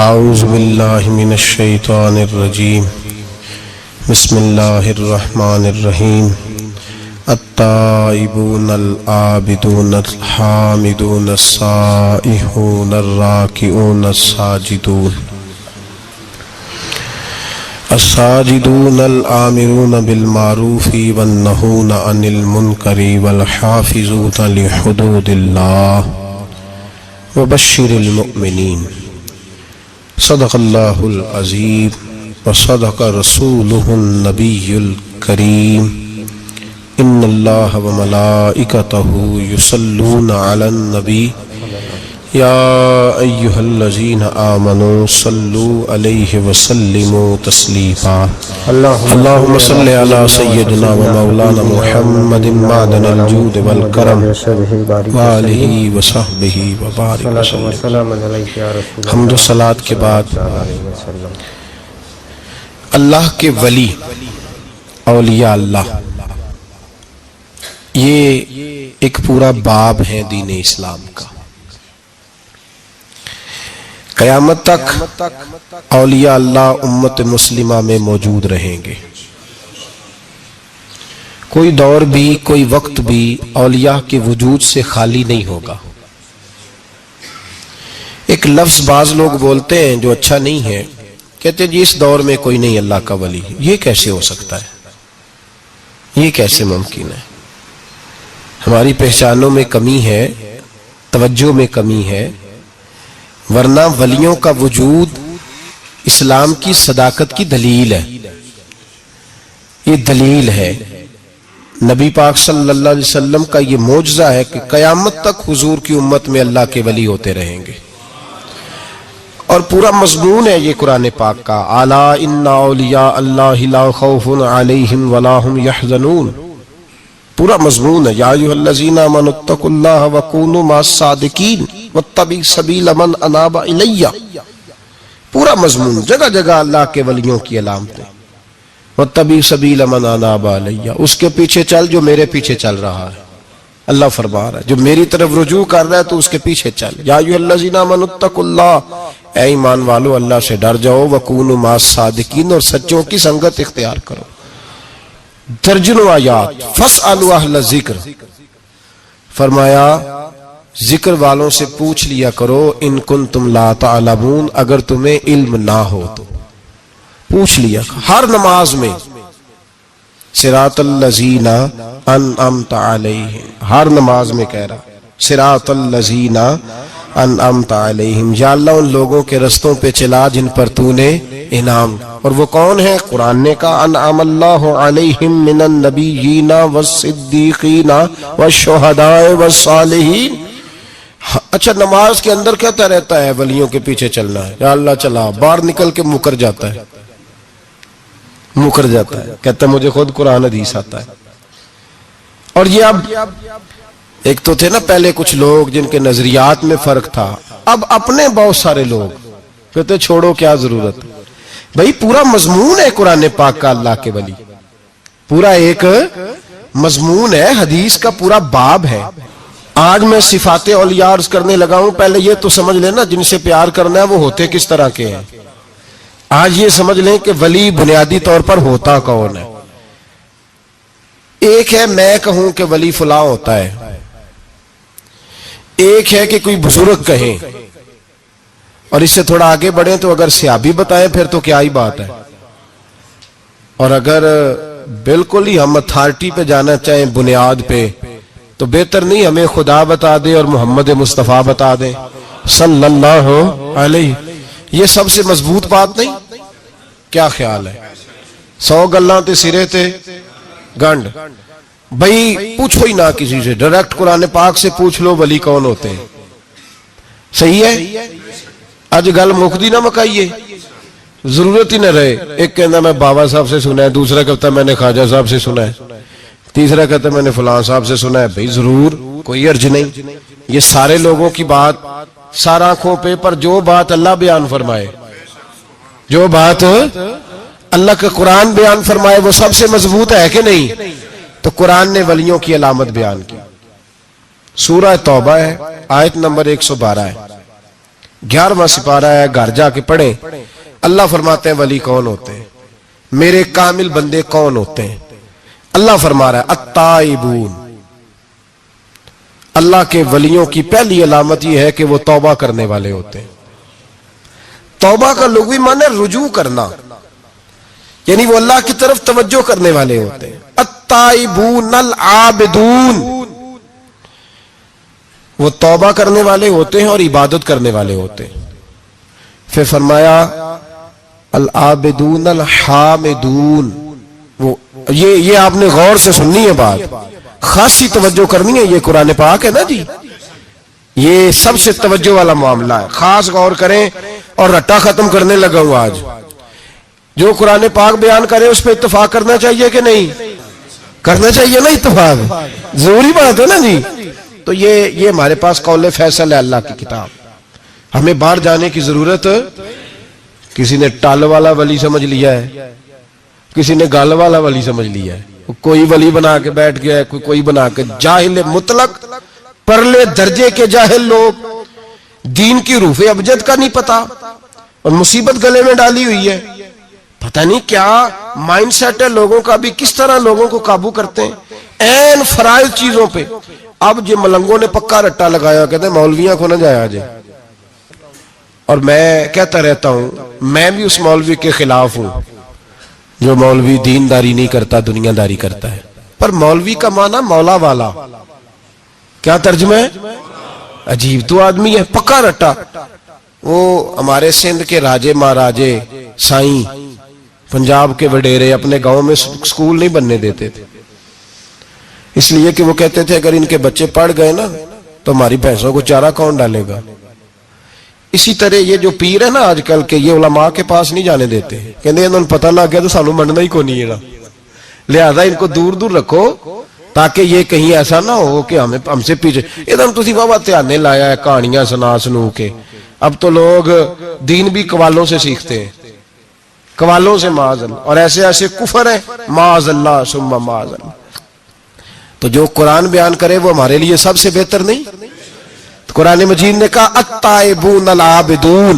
اعوذ باللہ من الشیطان الرجیم بسم اللہ الرحمن الرحیم التائبون العابدون الحامدون السائحون الراکعون الساجدون الآمرون بالمعروف والنہون عن المنکر والحافظون لحدود اللہ وبشر المؤمنین صدق اللہ العظیم وصدق رسولہ النبی الکریم ان اللہ وملائکتہ یصلون علی النبی یا ایہا الذین آمنوا صلوا علیہ وسلموا تسلیما اللہم صلی علی سیدنا و مولانا محمد معدن الجود والکرم وآلہ وصحبہ وبارک وسلم۔ حمد و صلاۃ کے بعد اللہ کے ولی اولیاء اللہ، یہ ایک پورا باب ہے دین اسلام کا۔ قیامت تک اولیاء اللہ امت مسلمہ میں موجود رہیں گے۔ کوئی دور بھی کوئی وقت بھی اولیاء کے وجود سے خالی نہیں ہوگا۔ ایک لفظ بعض لوگ بولتے ہیں جو اچھا نہیں ہے، کہتے ہیں جی اس دور میں کوئی نہیں اللہ کا ولی۔ یہ کیسے ہو سکتا ہے؟ یہ کیسے ممکن ہے؟ ہماری پہچانوں میں کمی ہے، توجہ میں کمی ہے، ورنہ ولیوں کا وجود اسلام کی صداقت کی دلیل ہے۔ یہ دلیل ہے، نبی پاک صلی اللہ علیہ وسلم کا یہ معجزہ ہے کہ قیامت تک حضور کی امت میں اللہ کے ولی ہوتے رہیں گے۔ اور پورا مضمون ہے یہ قرآن پاک کا، الا ان اولیاء اللہ لا خوف علیہم ولا هم یحزنون۔ پورا مضمون ہے، یا ایھا الذین آمنوا اتقوا اللہ وکونوا مع الصادقین واتبعوا سبیل من اناب الی۔ پورا مضمون، جگہ جگہ اللہ کے ولیوں کی علامتیں، واتبعوا سبیل من اناب الی، اس کے پیچھے چل جو میرے پیچھے چل رہا ہے۔ اللہ فرما رہا ہے جو میری طرف رجوع کر رہا ہے تو اس کے پیچھے چل۔ یا ایھا الذین آمنوا اتقوا اللہ، اے ایمان والو اللہ سے ڈر جاؤ، وکونوا مع الصادقین، اور سچوں کی سنگت اختیار کرو۔ درجنوں آیات، فاسألوا اہل الذکر، فرمایا ذکر والوں سے پوچھ لیا کرو، ان کنتم لا تعلمون، اگر تمہیں علم نہ ہو تو پوچھ لیا کرو۔ ہر نماز میں صراط الذین انعمت علیہم، ہر نماز میں کہہ رہا صراط الذین انعمت علیہم، یا اللہ ان لوگوں کے رستوں پہ چلا جن پر تو نے انعام۔ اور وہ کون ہے؟ قرآن نے کہا انعم اللہ علیہم من النبیین والصدیقین والشہداء والصالحین۔ اچھا نماز کے اندر کہتا رہتا ہے ولیوں کے پیچھے چلنا ہے، یا اللہ چلا، باہر نکل کے مکر جاتا ہے، کہتا ہے مجھے خود قرآن حدیث آتا ہے۔ اور یہ اب ایک تو تھے نا پہلے کچھ لوگ جن کے نظریات میں فرق تھا، اب اپنے بہت سارے لوگ کہتے چھوڑو کیا ضرورت۔ بھئی پورا مضمون ہے قرآن پاک کا اللہ کے ولی، پورا ایک مضمون ہے، حدیث کا پورا باب ہے۔ آج میں صفات اولیاء عرض کرنے لگا ہوں، پہلے یہ تو سمجھ لینا جن سے پیار کرنا ہے وہ ہوتے کس طرح کے ہیں۔ آج یہ سمجھ لیں کہ ولی بنیادی طور پر ہوتا کون ہے۔ ایک ہے میں کہوں کہ ولی فلاں ہوتا ہے، ایک ہے کہ کوئی بزرگ کہیں، اور اس سے تھوڑا آگے بڑھیں تو اگر صحابی بتائیں پھر تو کیا ہی بات ہے، اور اگر بالکل ہی ہم اتھارٹی پہ جانا چاہیں بنیاد پہ تو بہتر نہیں ہمیں خدا بتا دے اور محمد مصطفیٰ بتا دے صلی اللہ علیہ۔ یہ سب سے مضبوط بات نہیں؟ کیا خیال ہے؟ 100 گلاں تے سرے تے گنڈ۔ بھئی پوچھو ہی نہ کسی سے، ڈائریکٹ قرآن پاک سے پوچھ لو ولی کون ہوتے ہیں۔ صحیح ہے؟ آج گل مکدی نہ مکائیے، ضرورت ہی نہ رہے۔ ایک کہنا میں بابا صاحب سے سنا ہے، دوسرا کہتا میں نے خواجہ صاحب سے سنا ہے، تیسرا کہتا میں نے فلاں صاحب سے سنا ہے۔ بھئی ضرور، کوئی عرض نہیں، یہ سارے لوگوں کی بات سارا آنکھوں پہ، پر جو بات اللہ بیان فرمائے، جو بات اللہ کا قرآن بیان فرمائے وہ سب سے مضبوط ہے کہ نہیں؟ تو قرآن نے ولیوں کی علامت بیان کی، سورہ توبہ ہے، آیت نمبر 112 ہے۔ 11واں سپارہ ہے, گھر جا کے پڑھیں. اللہ فرماتے ہیں ولی کون ہوتے ہیں, میرے کامل بندے کون ہوتے ہیں. اللہ فرما رہا ہے التائبون, اللہ کے ولیوں کی پہلی علامت یہ ہے کہ وہ توبہ کرنے والے ہوتے ہیں. توبہ کا لغوی معنی ہے رجوع کرنا, یعنی وہ اللہ کی طرف توجہ کرنے والے ہوتے ہیں. التائبون العابدون, وہ توبہ کرنے والے ہوتے ہیں اور عبادت کرنے والے ہوتے ہیں. پھر فرمایا العابدون الحامدون, وہ یہ آپ نے غور سے سننی ہے بات, خاصی توجہ کرنی ہے. یہ قرآن پاک ہے نا جی, یہ سب سے توجہ والا معاملہ ہے, خاص غور کریں. اور رٹا ختم کرنے لگا ہوں آج, جو قرآن پاک بیان کرے اس پہ اتفاق کرنا چاہیے کہ نہیں کرنا چاہیے نا, اتفاق ضروری بات ہے نا جی. تو یہ ہمارے پاس قول فیصل ہے اللہ کی کتاب, ہمیں باہر جانے کی ضرورت. کسی نے ٹال والا ولی سمجھ لیا ہے, کسی نے گال والا ولی سمجھ لیا ہے, کوئی ولی بنا کے بیٹھ گیا ہے, کوئی بنا کے. جاہل مطلق, پرلے درجے کے جاہل لوگ, دین کی روح ابجد کا نہیں پتا, اور مصیبت گلے میں ڈالی ہوئی ہے. پتہ نہیں کیا مائنڈ سیٹ ہے لوگوں کا, بھی کس طرح لوگوں کو قابو کرتے ہیں این فرائض چیزوں پہ. اب یہ ملنگوں نے پکا رٹا لگایا, کہتے ہیں مولویاں کو نہ جایا جائے. اور میں کہتا رہتا ہوں, میں بھی اس مولوی کے خلاف ہوں جو مولوی دینداری نہیں کرتا, دنیا داری کرتا ہے. پر مولوی کا معنی مولا والا, کیا ترجمہ ہے؟ عجیب تو آدمی ہے, پکا رٹا. وہ ہمارے سندھ کے راجے مہاراجے سائیں, پنجاب کے وڈیرے اپنے گاؤں میں سکول نہیں بننے دیتے تھے, اس لیے کہ وہ کہتے تھے اگر ان کے بچے پڑھ گئے نا تو ہماری بھینسوں کو چارہ کون ڈالے گا. اسی طرح یہ جو پیر ہے نا آج کل کے, یہ علماء کے پاس نہیں جانے دیتے, کہتے ہیں انہوں نے پتہ لگ گیا تو سانو مننا ہی کو نہیں ہے نا, لہذا ان کو دور دور رکھو تاکہ یہ کہیں ایسا نہ ہو کہ ہم سے پیچھے. ادھر تسی بابا تیانے لایا ہے کہانیاں سنا سنو کے. اب تو لوگ دین بھی قوالوں سے سیکھتے ہیں, قوالوں سے معاذ اللہ, اور ایسے ایسے کفر ہے معاذ اللہ ثم معاذ اللہ. تو جو قرآن بیان کرے وہ ہمارے لیے سب سے بہتر نہیں. قرآن مجید نے کہا التائبون العابدون,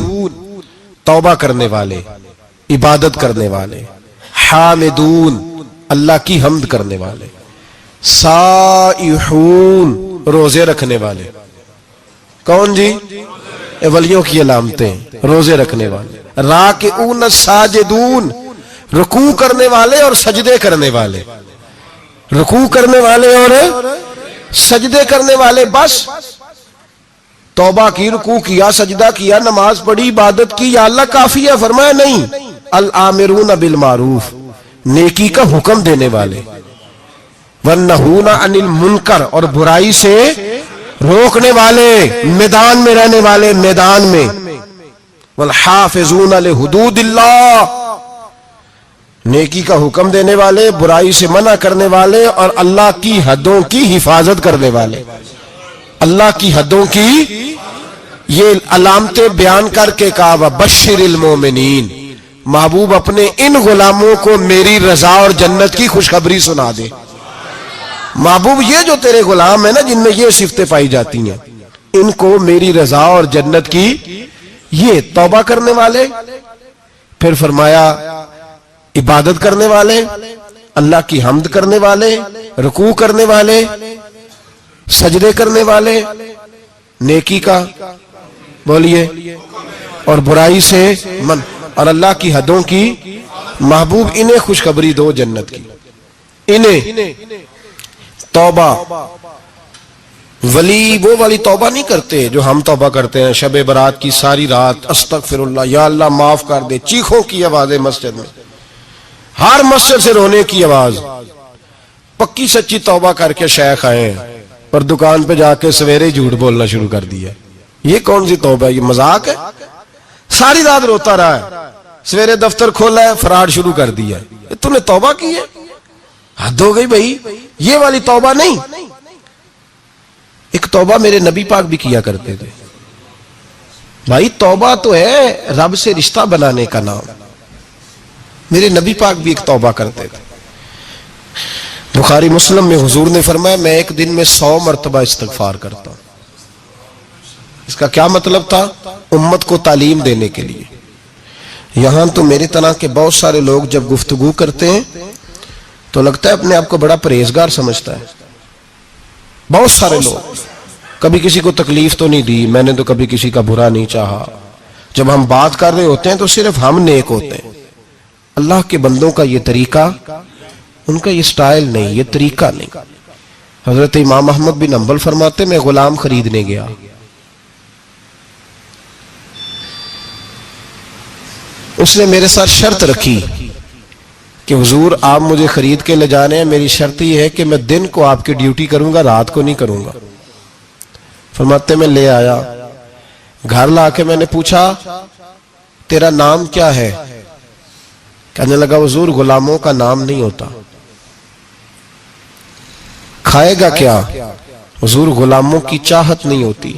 توبہ کرنے والے, عبادت کرنے والے. حامدون, اللہ کی حمد کرنے والے. سائحون, روزے رکھنے والے. کون جی؟ ولیوں کی علامتیں, روزے رکھنے والے. راکعون ساجدون, رکوع کرنے والے اور سجدے کرنے والے. رکوع کرنے والے اور سجدے کرنے والے. بس توبہ کی, رکوع کیا, سجدہ کیا, نماز پڑھی, عبادت کی, یا اللہ کافی ہے؟ فرمایا نہیں. الآمرون بالمعروف, نیکی کا حکم دینے والے. والنہون عن المنکر, اور برائی سے روکنے والے, میدان میں رہنے والے, میدان میں. والحافظون لحدود اللہ, نیکی کا حکم دینے والے, برائی سے منع کرنے والے, اور اللہ کی حدوں کی حفاظت کرنے والے. اللہ کی حدوں کی یہ علامتیں بیان کر کے کہا بشر المومنین, محبوب اپنے ان غلاموں کو میری رضا اور جنت کی خوشخبری سنا دے. محبوب یہ جو تیرے غلام ہیں نا جن میں یہ صفتیں پائی جاتی ہیں, ان کو میری رضا اور جنت کی. یہ توبہ کرنے والے. پھر فرمایا عبادت کرنے والے, اللہ کی حمد کرنے والے, رکوع کرنے والے, سجدے کرنے والے, نیکی کا بولیے اور برائی سے من, اور اللہ کی حدوں کی. محبوب انہیں خوشخبری دو جنت کی. انہیں توبہ. ولی وہ والی توبہ نہیں کرتے جو ہم توبہ کرتے ہیں, شب برات کی ساری رات استغفر اللہ, یا اللہ معاف کر دے, چیخوں کی آوازیں مسجد میں, ہر مسجد سے رونے کی آواز. پکی سچی توبہ کر کے شیخ آئے پر دکان پہ جا کے سویرے جھوٹ بولنا شروع کر دیا. یہ کون سی توبہ ہے؟ یہ مذاق ہے. ساری رات روتا رہا ہے, سویرے دفتر کھولا ہے, فراڈ شروع کر دیا. تو نے توبہ کی ہے؟ حد ہو گئی بھائی, یہ والی توبہ نہیں. ایک توبہ میرے نبی پاک بھی کیا کرتے تھے. بھائی توبہ تو ہے رب سے رشتہ بنانے کا نام. میرے نبی پاک بھی ایک توبہ کرتے تھے. بخاری مسلم میں حضور نے فرمایا میں ایک دن میں 100 مرتبہ استغفار کرتا ہوں. اس کا کیا مطلب تھا؟ امت کو تعلیم دینے کے لیے. یہاں تو میری طرح کے بہت سارے لوگ جب گفتگو کرتے ہیں تو لگتا ہے اپنے آپ کو بڑا پرہیزگار سمجھتا ہے. بہت سارے لوگ کبھی کسی کو تکلیف تو نہیں دی، میں نے تو کبھی کسی کا برا نہیں چاہا. جب ہم بات کر رہے ہوتے ہیں تو صرف ہم نیک ہوتے ہیں. اللہ کے بندوں کا یہ طریقہ، ان کا یہ سٹائل نہیں، یہ طریقہ نہیں. حضرت امام احمد بن حنبل فرماتے میں غلام خریدنے گیا. اس نے میرے ساتھ شرط رکھی کہ حضور آپ مجھے خرید کے لے جانے ہیں، میری شرط یہ ہے کہ میں دن کو آپ کی ڈیوٹی کروں گا، رات کو نہیں کروں گا. فرماتے میں لے آیا، گھر لا کے میں نے پوچھا تیرا نام کیا ہے؟ کہنے لگا حضور غلاموں کا نام نہیں ہوتا. کھائے گا کیا؟ حضور غلاموں کی چاہت نہیں ہوتی.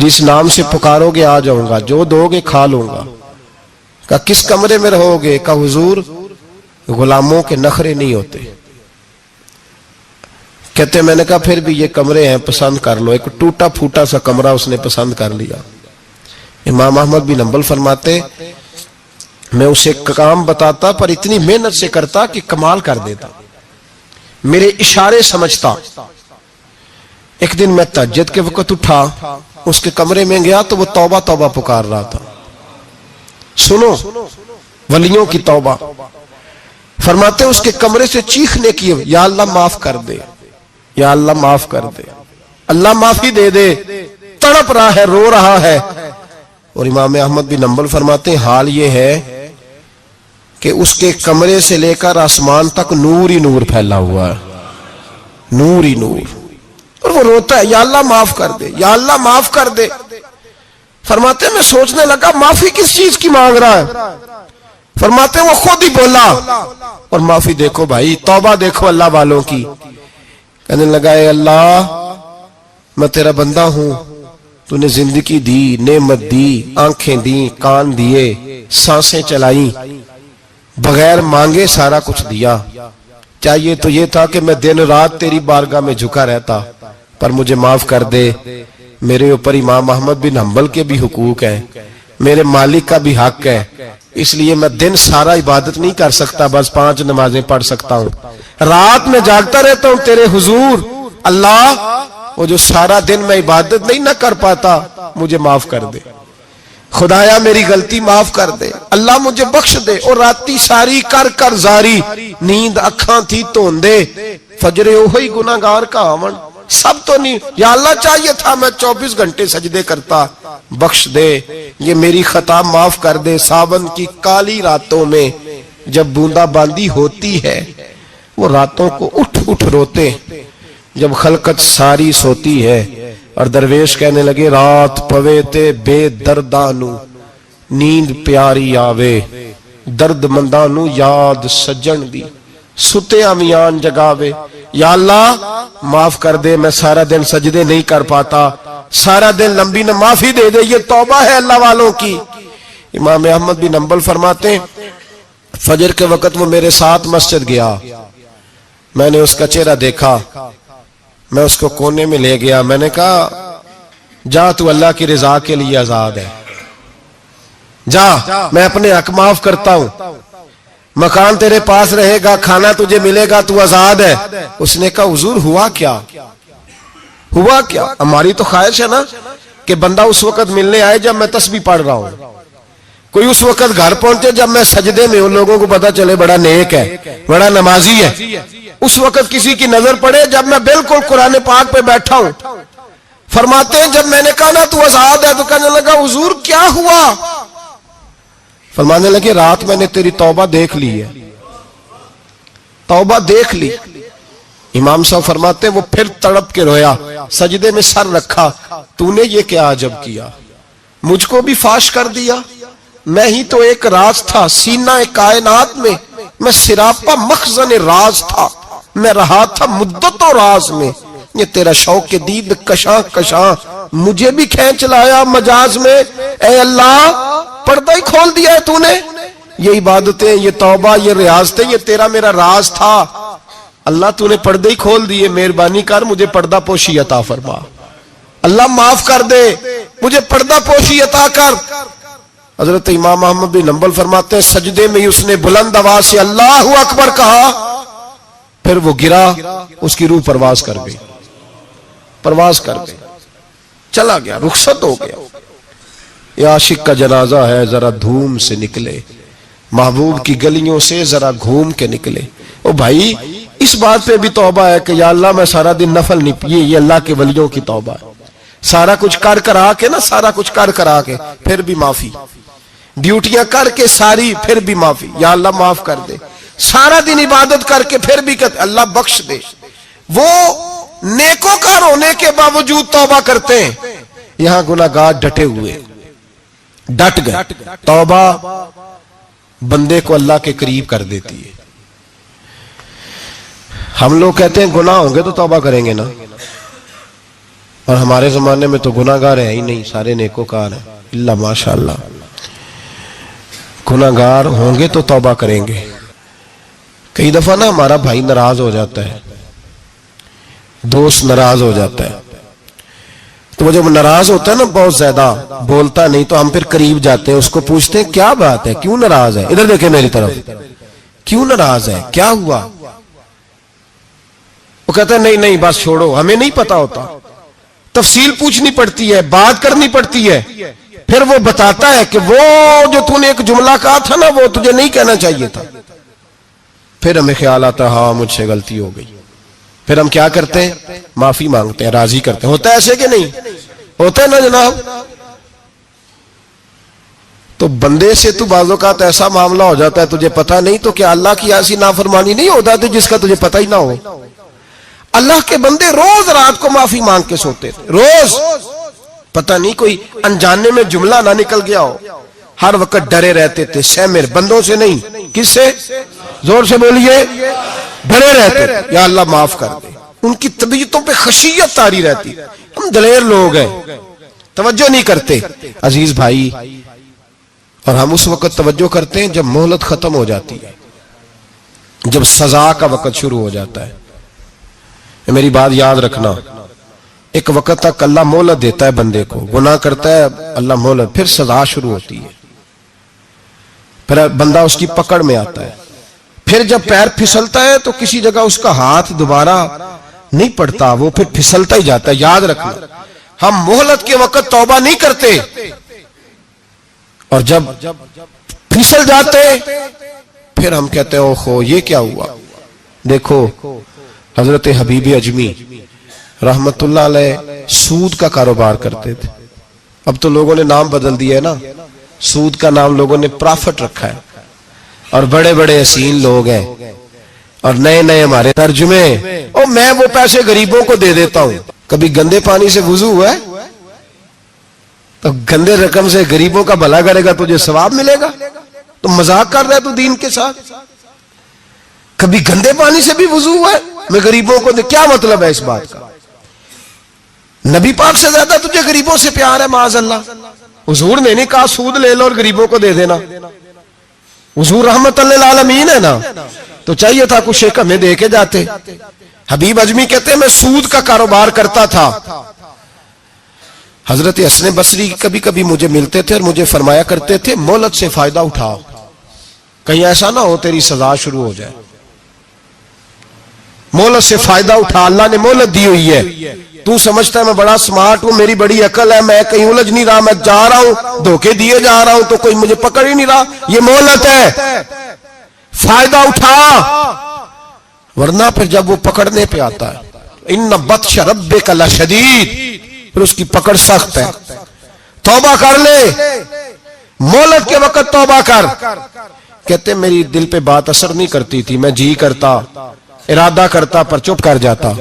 جس نام سے پکارو گے آ جاؤں گا، جو دو گے کھا لوں گا. کہا کس کمرے میں رہو گے؟ کہا حضور غلاموں کے نخرے نہیں ہوتے. کہتے میں نے کہا پھر بھی یہ کمرے ہیں پسند کر لو. ایک ٹوٹا پھوٹا سا کمرہ اس نے پسند کر لیا. امام احمد بن حنبل فرماتے میں اسے کام بتاتا پر اتنی محنت سے کرتا کہ کمال کر دیتا، میرے اشارے سمجھتا. ایک دن میں تہجد کے وقت اٹھا، اس کے کمرے میں گیا تو وہ توبہ توبہ پکار رہا تھا. سنو ولیوں کی توبہ. فرماتے اس کے کمرے سے چیخنے کی، یا اللہ معاف کر دے، یا اللہ معاف کر دے، اللہ معافی دے دے. تڑپ رہا ہے، رو رہا ہے. اور امام احمد بن حنبل فرماتے ہیں حال یہ ہے کہ اس کے کمرے سے لے کر آسمان تک نور ہی نور پھیلا ہوا ہے، نور ہی نور. اور وہ روتا ہے یا اللہ معاف کر دے، یا اللہ معاف کر دے. فرماتے ہیں میں سوچنے لگا معافی کس چیز کی مانگ رہا ہے. فرماتے ہیں وہ خود ہی بولا اور معافی دیکھو بھائی، توبہ دیکھو اللہ والوں کی. کہنے لگا اے اللہ میں تیرا بندہ ہوں، تو نے زندگی دی، نعمت دی، آنکھیں دی، کان دیے، سانسیں چلائیں، بغیر مانگے سارا کچھ دیا. چاہیے تو یہ تھا کہ میں دن رات تیری بارگاہ میں جھکا رہتا، پر مجھے معاف کر دے. میرے اوپر امام احمد بن حنبل کے بھی حقوق ہیں، میرے مالک کا بھی حق ہے، اس لیے میں دن سارا عبادت نہیں کر سکتا، بس 5 نمازیں پڑھ سکتا ہوں. رات میں جاگتا رہتا ہوں تیرے حضور. اللہ وہ جو سارا دن میں عبادت نہیں نہ کر پاتا مجھے معاف کر دے. خدایا میری غلطی معاف کر دے، اللہ مجھے بخش دے. اور راتی ساری کر کر زاری، نیند اکھاں تھی توندے، فجر اوہی گناہگار کا آون. سب تو نہیں، یا اللہ چاہیے تھا میں 24 گھنٹے سجدے کرتا، بخش دے، یہ میری خطا معاف کر دے. ساون کی کالی راتوں میں جب بوندا باندی ہوتی ہے، وہ راتوں کو اٹھ اٹھ روتے جب خلقت ساری سوتی ہے. اور درویش کہنے لگے رات پوے تے بے دردانو نیند پیاری آوے، درد مندانو یاد سجن دی ستے امیان جگاوے. یا اللہ معاف کر دے، میں سارا دن سجدے نہیں کر پاتا، سارا دن لمبی نہ معافی دے دے. یہ توبہ ہے اللہ والوں کی. امام احمد بن حنبل فرماتے ہیں فجر کے وقت وہ میرے ساتھ مسجد گیا، میں نے اس کا چہرہ دیکھا، میں اس کو کونے میں لے گیا. میں نے کہا جا تو اللہ کی رضا کے لیے آزاد ہے، جا میں اپنے حق معاف کرتا ہوں، مکان تیرے پاس رہے گا، کھانا تجھے ملے گا، تو آزاد ہے. اس نے کہا حضور ہوا کیا؟ ہوا کیا؟ ہماری تو خواہش ہے نا کہ بندہ اس وقت ملنے آئے جب میں تسبیح پڑھ رہا ہوں، کوئی اس وقت گھر پہنچے جب میں سجدے میں ہوں، لوگوں کو پتا چلے بڑا نیک ہے، بڑا نمازی ہے. اس وقت کسی کی نظر پڑے جب میں بالکل قرآن پاک پہ بیٹھا ہوں. فرماتے ہیں جب میں نے کہا نا تو آزاد ہے، تو کہنے لگا حضور کیا ہوا؟ فرمانے لگے رات میں نے تیری توبہ دیکھ لی ہے، توبہ دیکھ لی. امام صاحب فرماتے ہیں وہ پھر تڑپ کے رویا، سجدے میں سر رکھا. تو نے یہ کیا عجب کیا، مجھ کو بھی فاش کر دیا، میں ہی تو ایک راز تھا سینہ کائنات میں، میں سراپا مخزن راز تھا، میں رہا تھا مدت و راز میں. یہ تیرا شوق دید کشاں کشاں مجھے بھی کھینچ لایا مجاز میں. اے اللہ پردہ ہی کھول دیا ہے تو نے. یہ عبادتیں، یہ توبہ، یہ ریاضتیں، یہ تیرا میرا راز تھا. اللہ تو نے پردے ہی کھول دیے، مہربانی کر مجھے پردہ پوشی عطا فرما. اللہ معاف کر دے، مجھے پردہ پوشی عطا کر۔ حضرت امام احمد بن حنبل فرماتے ہیں سجدے میں ہی اس نے بلند آواز سے اللہ اکبر کہا، پھر وہ گرا، اس کی روح پرواز کر گئی، پرواز کر گئی، چلا گیا، رخصت ہو گیا۔ یہ عاشق کا جنازہ ہے، ذرا دھوم سے نکلے، محبوب کی گلیوں سے ذرا گھوم کے نکلے۔ او بھائی اس بات پہ بھی توبہ ہے کہ یا اللہ میں سارا دن نفل نہیں پیے، یہ اللہ کے ولیوں کی توبہ ہے۔ سارا کچھ کر کرا کے نا، سارا کچھ کر کرا کے پھر بھی معافی، ڈیوٹیاں کر کے ساری پھر بھی معافی، یا اللہ معاف کر دے۔ سارا دن عبادت کر کے پھر بھی کہتے اللہ بخش دے۔ وہ نیکوکار ہونے کے باوجود توبہ کرتے ہیں، یہاں گناہگار ڈٹے ہوئے، ڈٹ گئے۔ توبہ بندے کو اللہ کے قریب کر دیتی ہے۔ ہم لوگ کہتے ہیں گناہ ہوں گے تو توبہ کریں گے نا، اور ہمارے زمانے میں تو گناہگار ہیں ہی نہیں، سارے نیکوکار ہیں، اللہ ماشاءاللہ۔ گناہگار ہوں گے تو توبہ کریں گے۔ کئی دفعہ نا ہمارا بھائی ناراض ہو جاتا ہے، دوست ناراض ہو جاتا ہے، تو وہ جب ناراض ہوتا ہے نا بہت زیادہ بولتا نہیں، تو ہم پھر قریب جاتے ہیں، اس کو پوچھتے ہیں کیا بات ہے، کیوں ناراض ہے، ادھر دیکھیں میری طرف، کیوں ناراض ہے، کیا ہوا؟ وہ کہتا ہے نہیں نہیں بس چھوڑو، ہمیں نہیں پتا ہوتا، تفصیل پوچھنی پڑتی ہے، بات کرنی پڑتی ہے، پھر وہ بتاتا ہے کہ وہ جو تو نے ایک جملہ کہا تھا نا وہ تجھے نہیں کہنا چاہیے تھا۔ پھر ہمیں خیال آتا ہے ہاں مجھ سے غلطی ہو گئی، پھر ہم کیا کرتے ہیں؟ معافی مانگتے ہیں، راضی کرتے ہیں۔ ہوتا ہے ایسے کہ نہیں ہوتا ہے نا جناب؟ تو بندے سے تو بعض اوقات ایسا معاملہ ہو جاتا ہے تجھے پتا نہیں، تو کیا اللہ کی ایسی نافرمانی نہیں ہوتا تھی جس کا تجھے پتا ہی نہ ہو؟ اللہ کے بندے روز رات کو معافی مانگ کے سوتے تھے، روز، پتہ نہیں کوئی انجانے میں جملہ نہ نکل گیا ہو، ہر وقت ڈرے رہتے تھے، سیمر بندوں سے نہیں، کس سے؟ زور سے بولیے، ڈرے رہتے تھے یا اللہ معاف کر دے۔ ان کی طبیعتوں پہ خشیت طاری رہتی۔ ہم دلیر لوگ ہیں، توجہ نہیں کرتے عزیز بھائی، اور ہم اس وقت توجہ کرتے ہیں جب مہلت ختم ہو جاتی ہے، جب سزا کا وقت شروع ہو جاتا ہے۔ میری بات یاد رکھنا، ایک وقت تک اللہ مہلت دیتا ہے بندے کو، گناہ کرتا ہے اللہ مہلت، پھر سزا شروع ہوتی ہے، پھر بندہ اس کی پکڑ میں آتا ہے، پھر جب پیر پھسلتا ہے تو کسی جگہ اس کا ہاتھ دوبارہ نہیں پڑتا، وہ پھر پھسلتا ہی جاتا ہے۔ یاد رکھنا ہم مہلت کے وقت توبہ نہیں کرتے، اور جب پھسل جاتے پھر ہم کہتے ہیں اوہو یہ کیا ہوا۔ دیکھو حضرت حبیب اجمی رحمت اللہ علیہ سود کا کاروبار کرتے تھے، اب تو لوگوں نے نام بدل دیا ہے نا، سود کا نام لوگوں نے پرافٹ رکھا ہے، اور بڑے بڑے حسین لوگ ہیں، اور نئے نئے ہمارے ترجمے، او میں وہ پیسے غریبوں کو دے دیتا ہوں۔ کبھی گندے پانی سے وضو ہوا ہے؟ تو گندے رقم سے غریبوں کا بھلا کرے گا تجھے ثواب ملے گا؟ تو مذاق کر رہا ہے تو دین کے ساتھ۔ کبھی گندے پانی سے بھی وضو ہوا ہے؟ میں غریبوں کو دے، کیا مطلب ہے اس بات کا؟ نبی پاک سے زیادہ تجھے غریبوں سے پیار ہے معاذ اللہ؟ حضور نے نہیں کہا سود لے لو اور غریبوں کو دے دینا، حضور رحمت للعالمین ہے نا، تو چاہیے تھا کچھ ایک ہمیں دے کے جاتے۔ حبیب اجمی کہتے ہیں میں سود کا کاروبار کرتا تھا۔ حضرت حسن بصری کبھی کبھی مجھے ملتے تھے اور مجھے فرمایا کرتے تھے مہلت سے فائدہ اٹھاؤ، کہیں ایسا نہ ہو تیری سزا شروع ہو جائے، مہلت سے فائدہ اٹھا، اللہ نے مہلت دی ہوئی ہے، تو سمجھتا ہے میں بڑا سمارٹ ہوں، میری بڑی عقل ہے، میں کہیں الجھ نہیں رہا، میں جا رہا ہوں دھوکے دیے جا رہا ہوں تو کوئی مجھے پکڑ ہی نہیں رہا، یہ مہلت ہے، فائدہ اٹھا، ورنہ پھر جب وہ پکڑنے پہ آتا ہے ان بطش ربک لشدید، پھر اس کی پکڑ سخت ہے۔ توبہ کر لے، مہلت کے وقت توبہ کر۔ کہتے میری دل پہ بات اثر نہیں کرتی تھی، میں جی کرتا، ارادہ کرتا پر چپ کر جاتا،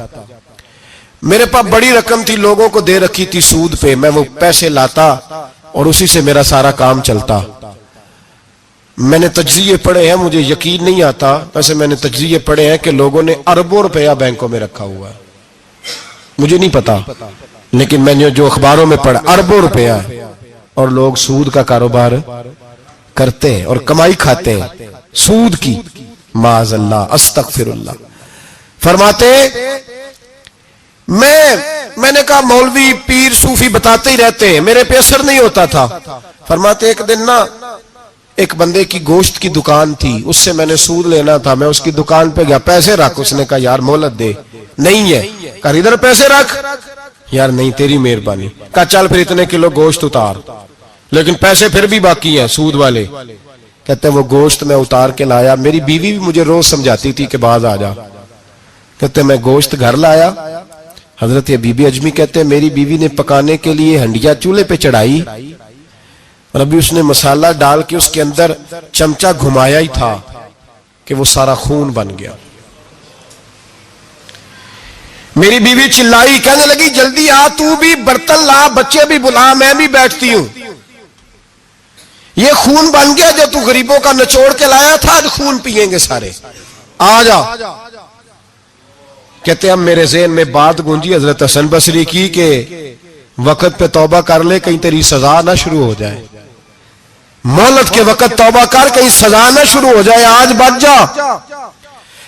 میرے پاس بڑی رقم تھی لوگوں کو دے رکھی تھی سود پہ، میں وہ پیسے لاتا اور اسی سے میرا سارا کام چلتا۔ میں نے تجزیے پڑھے ہیں، مجھے یقین نہیں آتا، ویسے میں نے تجزیے پڑھے ہیں کہ لوگوں نے اربوں روپیہ بینکوں میں رکھا ہوا ہے، مجھے نہیں پتا، لیکن میں نے جو اخباروں میں پڑھا اربوں روپیہ ہے، اور لوگ سود کا کاروبار کرتے ہیں اور کمائی کھاتے ہیں سود کی، معاذ اللہ، استغفر اللہ۔ فرماتے میں نے کہا مولوی پیر صوفی بتاتے ہی رہتے ہیں، میرے پہ اثر نہیں ہوتا تھا۔ فرماتے ایک دن نا ایک بندے کی گوشت کی دکان تھی، اس سے میں نے سود لینا تھا، میں اس کی دکان پہ گیا، پیسے رکھ، اس نے کہا یار مہلت دے، نہیں ہے، کہا ادھر پیسے رکھ، یار نہیں تیری مہربانی، کہا چل پھر اتنے کلو گوشت اتار، لیکن پیسے پھر بھی باقی ہیں سود والے۔ کہتے ہیں وہ گوشت میں اتار کے لایا، میری بیوی بھی مجھے روز سمجھاتی تھی کہ باز آ جا، کہتے ہیں میں گوشت گھر لایا، حضرت بی بی اجمی کہتے ہیں میری بیوی نے پکانے کے لیے ہنڈیا چولہے پہ چڑھائی، اور ابھی اس نے مسالہ ڈال کے اس کے اندر چمچہ گھمایا ہی تھا کہ وہ سارا خون بن گیا۔ میری بیوی چلائی، کہنے لگی جلدی آ، تو بھی برتن لا، بچے بھی بلا، میں بھی بیٹھتی ہوں، یہ خون بن گیا جو تو غریبوں کا نچوڑ کے لایا تھا، آج خون پیئیں گے سارے، آ جا۔ کہتے ہیں اب میرے ذہن میں بات گونجی حضرت حسن بصری کی کہ وقت پہ توبہ کر لے، کہیں تیری سزا نہ شروع ہو جائے، مہلت کے وقت توبہ کر، کہیں سزا نہ شروع ہو جائے، آج بچ جا۔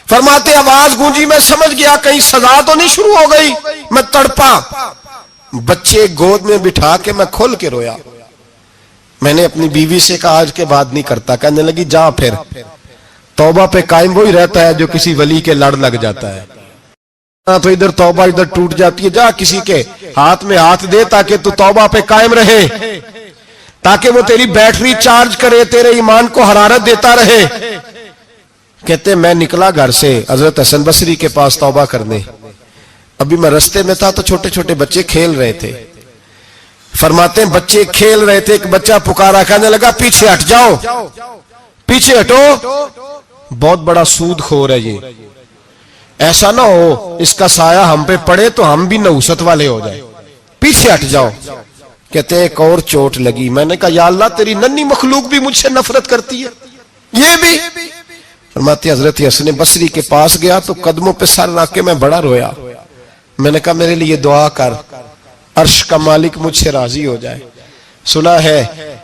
فرماتے آواز گونجی، میں سمجھ گیا کہیں سزا تو نہیں شروع ہو گئی، میں تڑپا، بچے گود میں بٹھا کے میں کھل کے رویا۔ میں نے اپنی بیوی سے کہا آج کے بعد نہیں کرتا، کہنے لگی جا پھر، توبہ پہ قائم وہی رہتا ہے جو کسی ولی کے لڑ لگ جاتا ہے، تو ادھر توبہ ادھر ٹوٹ جاتی ہے، جا کسی کے ہاتھ میں ہاتھ دے تاکہ تو توبہ پہ قائم رہے، تاکہ وہ تیری بیٹری چارج کرے، تیرے ایمان کو حرارت دیتا رہے۔ کہتے میں نکلا گھر سے حضرت حسن بصری کے پاس توبہ کرنے، ابھی میں رستے میں تھا تو چھوٹے چھوٹے بچے کھیل رہے تھے، فرماتے ہیں بچے کھیل رہے تھے، ایک بچہ پکارا، کہنے لگا پیچھے ہٹ جاؤ، پیچھے ہٹو، بہت بڑا سود خور ہے یہ، ایسا نہ ہو اس کا سایہ ہم پہ پڑے تو ہم بھی نحوست والے ہو جائیں، پیچھے ہٹ جاؤ۔ کہتے ہیں ایک اور چوٹ لگی، میں نے کہا یا اللہ تیری ننھی مخلوق بھی مجھ سے نفرت کرتی ہے، یہ بھی۔ فرماتے حضرت حسن بصری کے پاس گیا تو قدموں پہ سر رکھ کے میں بڑا رویا، میں نے کہا میرے لیے دعا کر، عرش کا مالک مجھ سے راضی ہو جائے۔ سنا ہے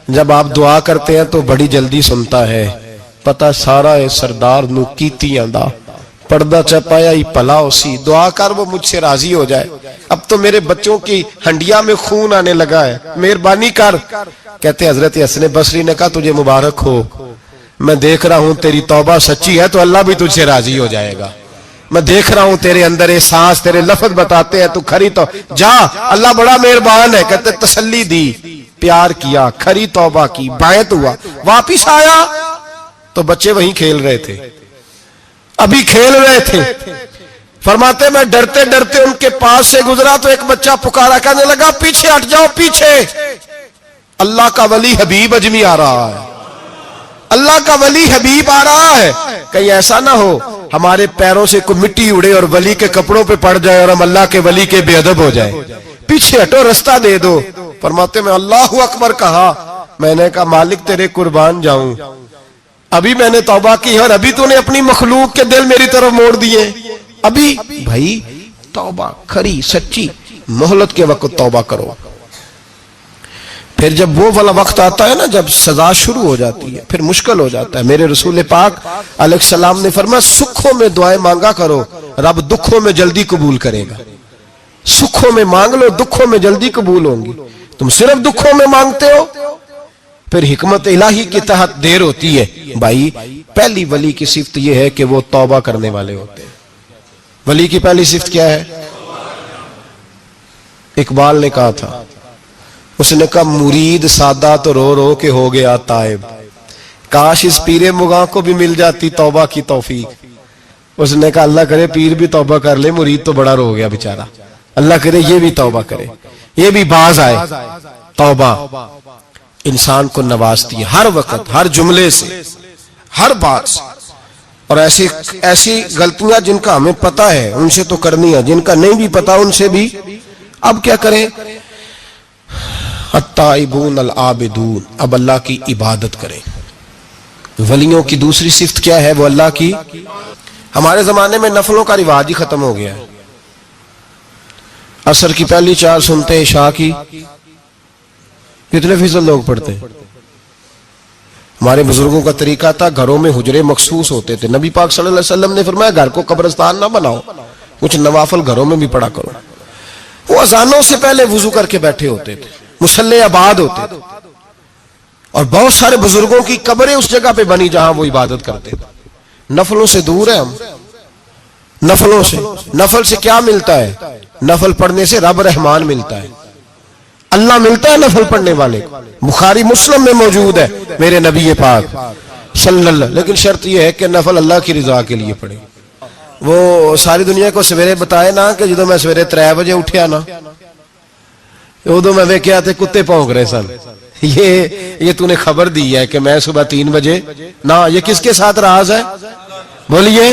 جب آپ دعا کرتے ہیں تو بڑی جلدی سنتا ہے، پتہ سارا ہے سردار نو کیتیاں دا پردہ چپایا ہی پلا اسی، دعا کر وہ مجھ سے راضی ہو جائے، اب تو میرے بچوں کی ہنڈیا میں خون آنے لگا ہے، مہربانی کر۔ کہتے حضرت حسن بصری نے کہا تجھے مبارک ہو، میں دیکھ رہا ہوں تیری توبہ سچی ہے تو اللہ بھی تجھ سے راضی ہو جائے گا، میں دیکھ رہا ہوں تیرے اندر احساس، تیرے لفظ بتاتے ہیں تو کھری تو جا، اللہ بڑا مہربان ہے۔ کہتے تسلی دی، پیار کیا، کھری توبہ کی، بیعت ہوا، واپس آیا تو بچے وہیں کھیل رہے تھے، ابھی کھیل رہے تھے۔ فرماتے میں ڈرتے ڈرتے ان کے پاس سے گزرا تو ایک بچہ پکارا، کہنے لگا پیچھے ہٹ جاؤ، پیچھے، اللہ کا ولی حبیب اجمی آ رہا ہے، اللہ کا ولی حبیب آ رہا ہے، کہیں ایسا نہ ہو ہمارے پیروں سے کوئی مٹی اڑے اور ولی کے کپڑوں پہ پڑ جائے اور ہم اللہ کے ولی کے بے ادب ہو جائے، پیچھے ہٹو، رستہ دے دو۔ فرماتے میں اللہ اکبر کہا، میں نے کہا مالک تیرے قربان جاؤں، ابھی میں نے توبہ کی اور ابھی تو نے اپنی مخلوق کے دل میری طرف موڑ دیے، ابھی بھائی توبہ کھری سچی، مہلت کے وقت توبہ کرو۔ پھر جب وہ والا وقت آتا ہے نا جب سزا شروع ہو جاتی ہے پھر مشکل ہو جاتا ہے۔ میرے رسول پاک علیہ السلام نے فرمایا سکھوں میں دعائیں مانگا کرو، رب دکھوں میں جلدی قبول کرے گا، سکھوں میں مانگ لو، دکھوں میں جلدی قبول ہوں گی، تم صرف دکھوں میں مانگتے ہو پھر حکمت الہی کے تحت دیر ہوتی ہے۔ بھائی پہلی ولی کی صفت یہ ہے کہ وہ توبہ کرنے والے ہوتے ہیں۔ ولی کی پہلی صفت کیا ہے؟ اقبال نے کہا تھا، اس نے کہا مرید سادہ تو رو رو کے ہو گیا تائب، کاش اس پیر مغاں کو بھی مل جاتی توبہ کی توفیق۔ اس نے کہا اللہ کرے پیر بھی توبہ کر لے، مرید تو بڑا رو گیا بیچارہ، اللہ کرے یہ بھی توبہ کرے، یہ بھی باز آئے۔ توبہ انسان کو نوازتی ہے ہر وقت، ہر جملے سے، ہر بات سے، اور ایسی غلطیاں جن کا ہمیں پتہ ہے ان سے تو کرنی ہے، جن کا نہیں بھی پتہ ان سے بھی اب کیا کریں؟ التائبون العابدون، اب اللہ کی عبادت کریں۔ ولیوں کی دوسری صفت کیا ہے؟ وہ اللہ کی، ہمارے زمانے میں نفلوں کا رواج ہی ختم ہو گیا ہے، عصر کی پہلی 4 سنتے، عشاء کی کتنے فیصد لوگ پڑھتے ہیں؟ ہمارے بزرگوں کا طریقہ تھا گھروں میں حجرے مخصوص ہوتے تھے، نبی پاک صلی اللہ علیہ وسلم نے فرمایا گھر کو قبرستان نہ بناؤ، کچھ نوافل گھروں میں بھی پڑھا کرو۔ وہ اذانوں سے پہلے وضو کر کے بیٹھے ہوتے تھے، مصلی آباد ہوتے تھے، اور بہت سارے بزرگوں کی قبریں اس جگہ پہ بنی جہاں وہ عبادت کرتے تھے۔ نفلوں سے دور ہیں ہم، نفلوں سے۔ نفل سے کیا ملتا ہے؟ نفل پڑھنے سے رب رحمان ملتا ہے، اللہ ملتا ہے نفل پڑھنے والے کو۔ بخاری مسلم میں موجود ہے میرے نبی پاک صلی اللہ، لیکن شرط یہ ہے کہ نفل اللہ کی رضا کے لیے پڑھے۔ وہ ساری دنیا کو سویرے بتائے نا کہ جدو میں سویرے 3 بجے اٹھیا نا ادو میں ویکھیا تے کتے بھونک رہے سن، یہ تو نے خبر دی ہے کہ میں صبح 3 بجے نا، یہ کس کے ساتھ راز ہے؟ بولیے۔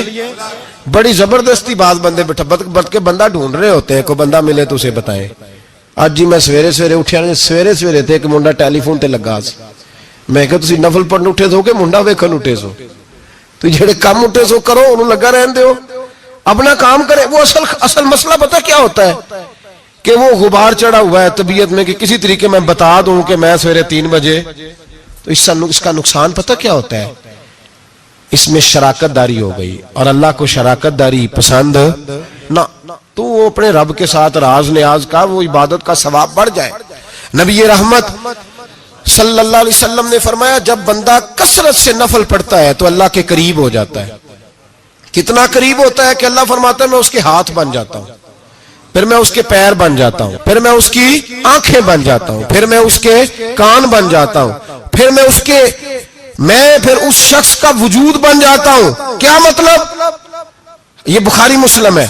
بڑی زبردستی بات بندے بٹ کے بندہ ڈھونڈ رہے ہوتے ہیں، کوئی بندہ ملے تو اسے بتائیں۔ آج جی میں سویرے اٹھیا، سویرے تے ایک منڈا ٹیلی فون تے لگا سی، میں کہ تسی نفل پڑھن اٹھے سو کہ منڈا ویکھن اٹھے سو؟ تو جڑے کام اٹھے سو کرو، انہوں لگا رہن دیو، اپنا کام کرے۔ وہ اصل مسئلہ پتہ کیا ہوتا ہے کہ وہ غبار چڑھا ہوا ہے طبیعت میں کہ کسی طریقے میں بتا دوں کہ میں سویرے 3 بجے، تو اس کا نقصان پتہ کیا ہوتا ہے؟ اس میں شراکت داری ہو گئی، اور اللہ کو شراکت داری پسند نہ، تو وہ اپنے رب کے ساتھ راز نیاز کا وہ عبادت کا ثواب بڑھ جائے۔ نبی رحمت صلی اللہ علیہ وسلم نے فرمایا جب بندہ کثرت سے نفل پڑھتا ہے تو اللہ کے قریب ہو جاتا ہے۔ کتنا قریب ہوتا ہے کہ اللہ فرماتا ہے میں اس کے ہاتھ بن جاتا ہوں، پھر میں اس کے پیر بن جاتا ہوں، پھر میں اس کی آنکھیں بن جاتا ہوں، پھر میں اس کے کان بن جاتا ہوں، پھر اس شخص کا وجود بن جاتا ہوں۔ کیا مطلب؟ یہ بخاری مسلم ہے۔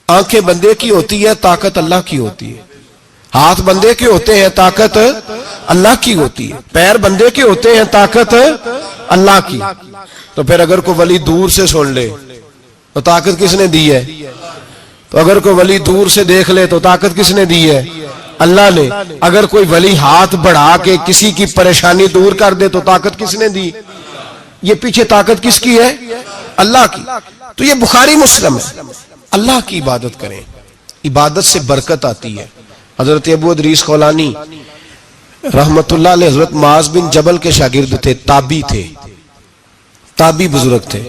آنکھیں بندے کی ہوتی ہے، طاقت اللہ کی ہوتی ہے۔ ہاتھ بندے کے ہوتے ہیں، طاقت اللہ کی ہوتی ہے۔ پیر بندے کے ہوتے ہیں، طاقت اللہ کی۔ تو پھر اگر کوئی ولی دور سے سن لے تو طاقت کس نے دی ہے؟ تو اگر کوئی ولی دور سے دیکھ لے تو طاقت کس نے دی ہے؟ اللہ نے۔ اگر کوئی ولی ہاتھ بڑھا کے کسی کی پریشانی دور کر دے تو طاقت کس نے دی؟ یہ پیچھے طاقت کس کی ہے؟ اللہ کی۔ تو یہ بخاری مسلم ہے۔ اللہ کی عبادت کریں، عبادت سے برکت آتی ہے۔ حضرت ابو ادریس خولانی رحمت اللہ علیہ حضرت معاذ بن جبل کے شاگرد تھے، تابی بزرگ تھے۔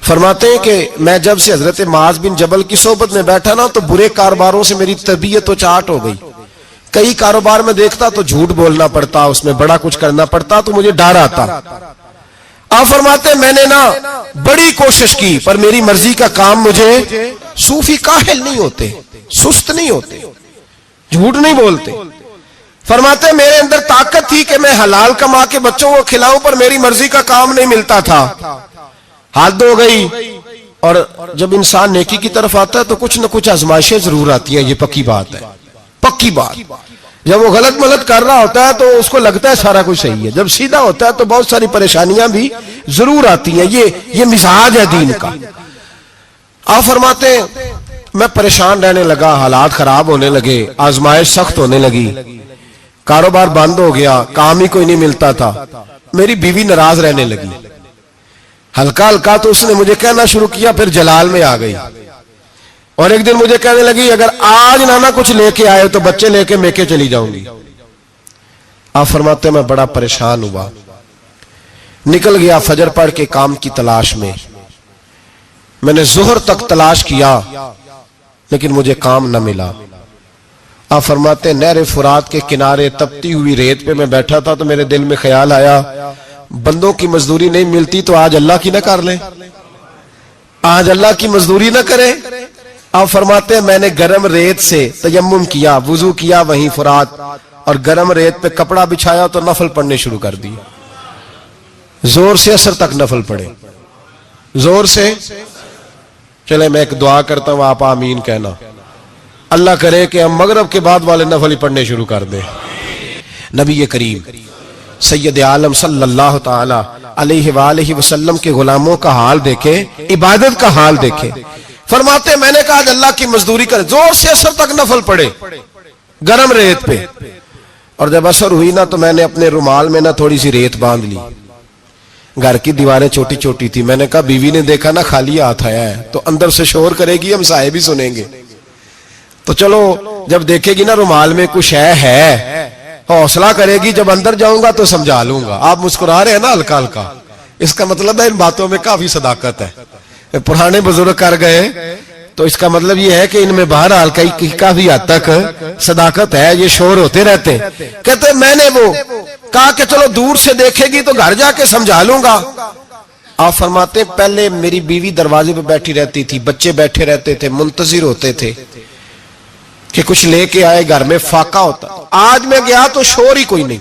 فرماتے ہیں کہ میں جب سے حضرت معاذ بن جبل کی صحبت میں بیٹھا نا تو برے کاروباروں سے میری طبیعت تو چاٹ ہو گئی۔ کئی کاروبار میں دیکھتا تو جھوٹ بولنا پڑتا، اس میں بڑا کچھ کرنا پڑتا، تو مجھے ڈر آتا۔ آپ فرماتے ہیں میں نے نا بڑی کوشش کی پر میری مرضی کا کام مجھے، صوفی کاہل نہیں ہوتے، سست نہیں ہوتے، جھوٹ نہیں بولتے۔ فرماتے ہیں میرے اندر طاقت تھی کہ میں حلال کما کے بچوں کو کھلاؤں پر میری مرضی کا کام نہیں ملتا تھا۔ حد ہو گئی۔ اور جب انسان نیکی کی طرف آتا ہے تو کچھ نہ کچھ آزمائشیں ضرور آتی ہیں، یہ پکی بات ہے، پکی بات۔ جب وہ غلط ملت کر رہا ہوتا ہے تو اس کو لگتا ہے سارا کچھ صحیح ہے، جب سیدھا ہوتا ہے تو بہت ساری پریشانیاں بھی ضرور آتی ہیں، یہ مزاج ہے دین کا۔ آپ فرماتے ہیں میں پریشان رہنے لگا، حالات خراب ہونے لگے، آزمائش سخت ہونے لگی، کاروبار بند ہو گیا، کام ہی کوئی نہیں ملتا تھا، میری بیوی ناراض رہنے لگی۔ ہلکا ہلکا تو اس نے مجھے کہنا شروع کیا، پھر جلال میں آ گئی، اور ایک دن مجھے کہنے لگی اگر آج نانا کچھ لے کے آئے تو بچے لے کے میکے چلی جاؤں گی۔ آپ فرماتے ہیں میں بڑا پریشان ہوا، نکل گیا فجر پڑھ کے کام کی تلاش میں۔ میں نے ظہر تک تلاش کیا لیکن مجھے کام نہ ملا۔ آپ فرماتے ہیں نہر فرات کے کنارے تپتی ہوئی ریت پہ میں بیٹھا تھا تو میرے دل میں خیال آیا بندوں کی مزدوری نہیں ملتی تو آج اللہ کی نہ کر لیں، آج اللہ کی مزدوری نہ کریں۔ آپ فرماتے ہیں میں نے گرم ریت سے تیمم کیا، وضو کیا وہیں فرات، اور گرم ریت پہ کپڑا بچھایا تو نفل پڑھنے شروع کر دی، زور سے اثر تک نفل پڑھے، زور سے۔ چلے میں ایک دعا کرتا ہوں، آپ آمین کہنا۔ اللہ کرے کہ ہم مغرب کے بعد والے نفل ہی پڑھنے شروع کر دیں۔ نبی کریم سید عالم صلی اللہ تعالی علیہ وآلہ وسلم کے غلاموں کا حال دیکھیں، عبادت کا حال دیکھیں۔ فرماتے میں نے کہا آج اللہ کی مزدوری کرے، زور سے اثر تک نفل پڑھے گرم ریت پہ، اور جب اثر ہوئی نا تو میں نے اپنے رومال میں نا تھوڑی سی ریت باندھ لی۔ گھر کی دیواریں چھوٹی چھوٹی تھی، میں نے کہا بیوی نے دیکھا نا خالی ہاتھ آیا ہے تو اندر سے شور کرے گی، ہم سائے بھی سنیں گے، تو چلو جب دیکھے گی نا رومال میں کچھ ہے حوصلہ کرے گی، جب اندر جاؤں گا تو سمجھا لوں گا۔ آپ مسکرا رہے ہیں نا ہلکا ہلکا، اس کا مطلب ہے ان باتوں میں کافی صداقت ہے۔ پرانے بزرگ کر گئے تو اس کا مطلب یہ ہے کہ ان میں بہرحال کافی حد تک صداقت ہے. یہ شور ہوتے رہتے ہیں. کہتے میں نے وہ کہا کہ چلو دور سے دیکھے گی تو گھر جا کے سمجھا لوں گا. آپ فرماتے ہیں پہلے میری بیوی دروازے پہ بیٹھی رہتی تھی, بچے بیٹھے رہتے تھے, منتظر ہوتے تھے کہ کچھ لے کے آئے, گھر میں فاقہ ہوتا. آج میں گیا تو شور ہی کوئی نہیں,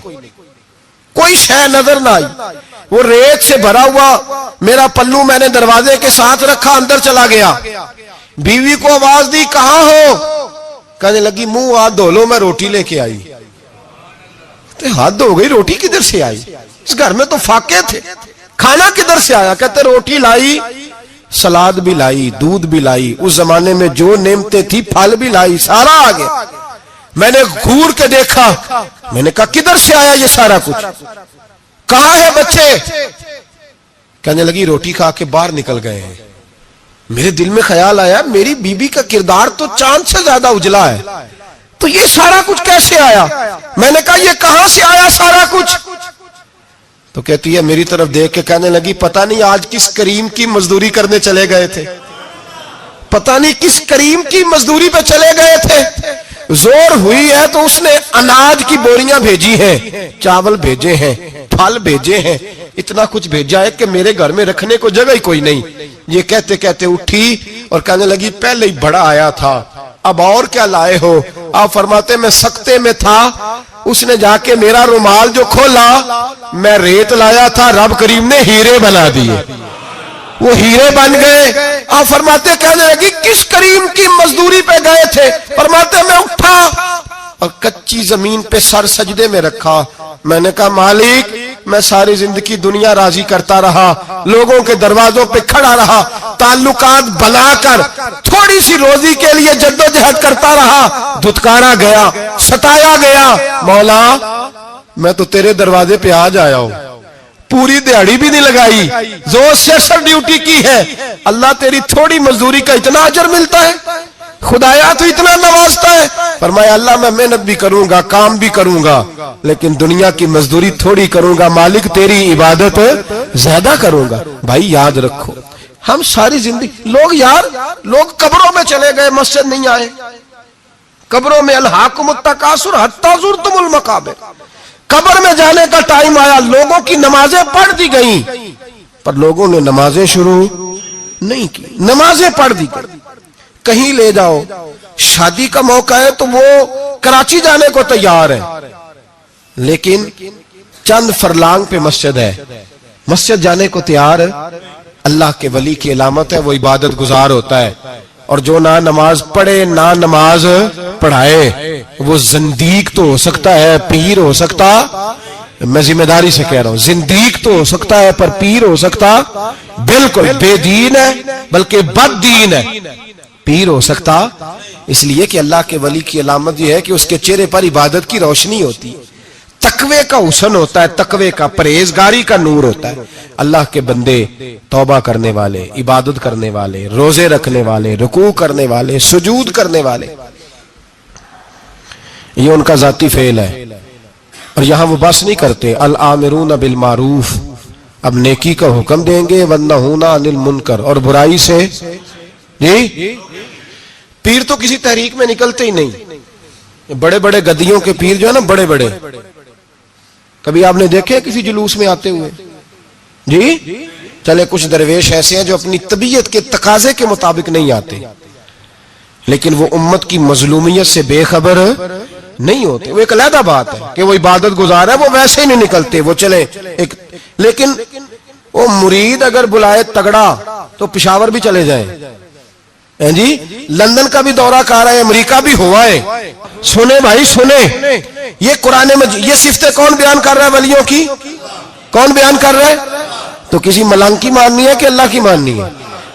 کوئی شے نظر نہ آئی. وہ ریت سے بھرا ہوا میرا پلو میں نے دروازے کے ساتھ رکھا, اندر چلا گیا. بیوی کو آواز دی, کہاں ہو؟ کہنے لگی منہ ہاتھ دھو لو, میں روٹی لے کے آئی. ہاتھ دھو گئی, روٹی کدھر سے آئی؟ اس گھر میں تو فاقے تھے, کھانا کدھر سے آیا؟ کہتے روٹی لائی, سلاد بھی لائی, دودھ بھی لائی, اس زمانے میں جو نعمتیں تھی پھل بھی لائی, سارا آ گیا. میں نے گھور کے دیکھا, میں نے کہا کدھر سے آیا یہ سارا کچھ؟ کہاں ہے بچے؟ کہنے لگی روٹی کھا کے باہر نکل گئے ہیں. میرے دل میں خیال آیا میری بیوی کا کردار تو چاند سے زیادہ اجلا ہے, تو یہ سارا کچھ کیسے آیا؟ میں نے کہا یہ کہاں سے آیا سارا کچھ؟ تو کہتی ہے میری طرف دیکھ کے کہنے لگی پتہ نہیں آج کس کریم کی مزدوری کرنے چلے گئے تھے, پتہ نہیں کس کریم کی مزدوری پہ چلے گئے تھے. زور ہوئی ہے تو اس نے اناج کی بوریاں بھیجی ہیں, چاول بھیجے ہیں, پھل بھیجے ہیں, اتنا کچھ بھیجا ہے کہ میرے گھر میں رکھنے کو جگہ ہی کوئی نہیں. یہ کہتے کہتے اٹھی اور کہنے لگی پہلے ہی بڑا آیا تھا, اب اور کیا لائے ہو؟ آپ فرماتے میں سکتے میں تھا, اس نے جا کے میرا رومال جو کھولا, میں ریت لایا تھا, رب کریم نے ہیرے بنا دیے, وہ ہیرے بن گئے. آپ فرماتے کہنے لگی کس کریم کی مزدوری پہ گئے تھے؟ فرماتے میں اٹھا اور کچی زمین پہ سر سجدے میں رکھا. میں نے کہا مالک میں ساری زندگی دنیا راضی کرتا رہا, لوگوں کے دروازوں پہ کھڑا رہا, تعلقات بنا کر تھوڑی سی روزی کے لیے جدوجہد کرتا رہا, دھتکارا گیا, ستایا گیا. مولا میں تو تیرے دروازے پہ آج آیا ہوں, پوری دیہڑی بھی نہیں لگائی, زور سے سر ڈیوٹی کی ہے, اللہ تیری تھوڑی مزدوری کا اتنا اجر ملتا ہے, خدایا تو اتنا نوازتا ہے. فرمایا اللہ میں محنت بھی کروں گا, کام بھی کروں گا, لیکن دنیا کی مزدوری تھوڑی کروں گا, مالک تیری عبادت زیادہ کروں گا. بھائی یاد رکھو ہم ساری زندگی لوگ قبروں میں چلے گئے, مسجد نہیں آئے. قبروں میں الہاکم التکاثر حتی زرتم المقابر, قبر میں جانے کا ٹائم آیا, لوگوں کی نمازیں پڑھ دی گئیں پر لوگوں نے نمازیں شروع نہیں کی. نمازیں پڑھ دی گئی, کہیں لے جاؤ, شادی کا موقع ہے تو وہ کراچی جانے کو تیار ہے, لیکن چند فرلانگ پہ مسجد ہے, مسجد جانے کو تیار. اللہ کے ولی کی علامت ہے وہ عبادت گزار ہوتا ہے, اور جو نہ نماز پڑھے نہ نماز پڑھائے وہ زندیق تو ہو سکتا ہے, پیر ہو سکتا, میں ذمہ داری سے کہہ رہا ہوں, زندیق تو ہو سکتا ہے پر پیر ہو سکتا بالکل بے دین ہے, بلکہ بد دین ہے, پیر ہو سکتا. اس لیے کہ اللہ کے ولی کی علامت یہ ہے کہ اس کے چہرے پر عبادت کی روشنی ہوتی, تقوی کا حسن ہوتا ہے, تقوی کا, پرہیزگاری کا نور ہوتا ہے. اللہ کے بندے توبہ کرنے والے, عبادت کرنے والے, روزے رکھنے والے, رکوع کرنے والے, سجود کرنے والے, یہ ان کا ذاتی فعل ہے. اور یہاں وہ بس نہیں کرتے, الامرون بالمعروف, اب نیکی کا حکم دیں گے, والنہون عن المنکر, اور برائی سے. جی پیر تو کسی تحریک میں نکلتے ہی نہیں, بڑے بڑے گدیوں کے پیر جو ہے نا, بڑے بڑے, کبھی آپ نے دیکھے کسی جلوس میں آتے ہوئے؟ جی چلے کچھ درویش ایسے ہیں جو اپنی طبیعت کے تقاضے کے مطابق نہیں آتے, لیکن وہ امت کی مظلومیت سے بے خبر نہیں ہوتے. وہ ایک علیحدہ بات ہے کہ وہ عبادت گزار ہے, وہ ویسے ہی نہیں نکلتے, وہ چلے ایک, لیکن وہ مرید اگر بلائے تگڑا تو پشاور بھی چلے جائیں. جی لندن کا بھی دورہ کر رہے ہیں, امریکہ بھی ہوا ہے. سنے بھائی سنے, یہ قرآن مجید, یہ صفتیں کون بیان کر رہا ہے ولیوں کی؟ کون بیان کر رہا ہے؟ تو کسی ملنگ کی ماننی ہے کہ اللہ کی ماننی ہے؟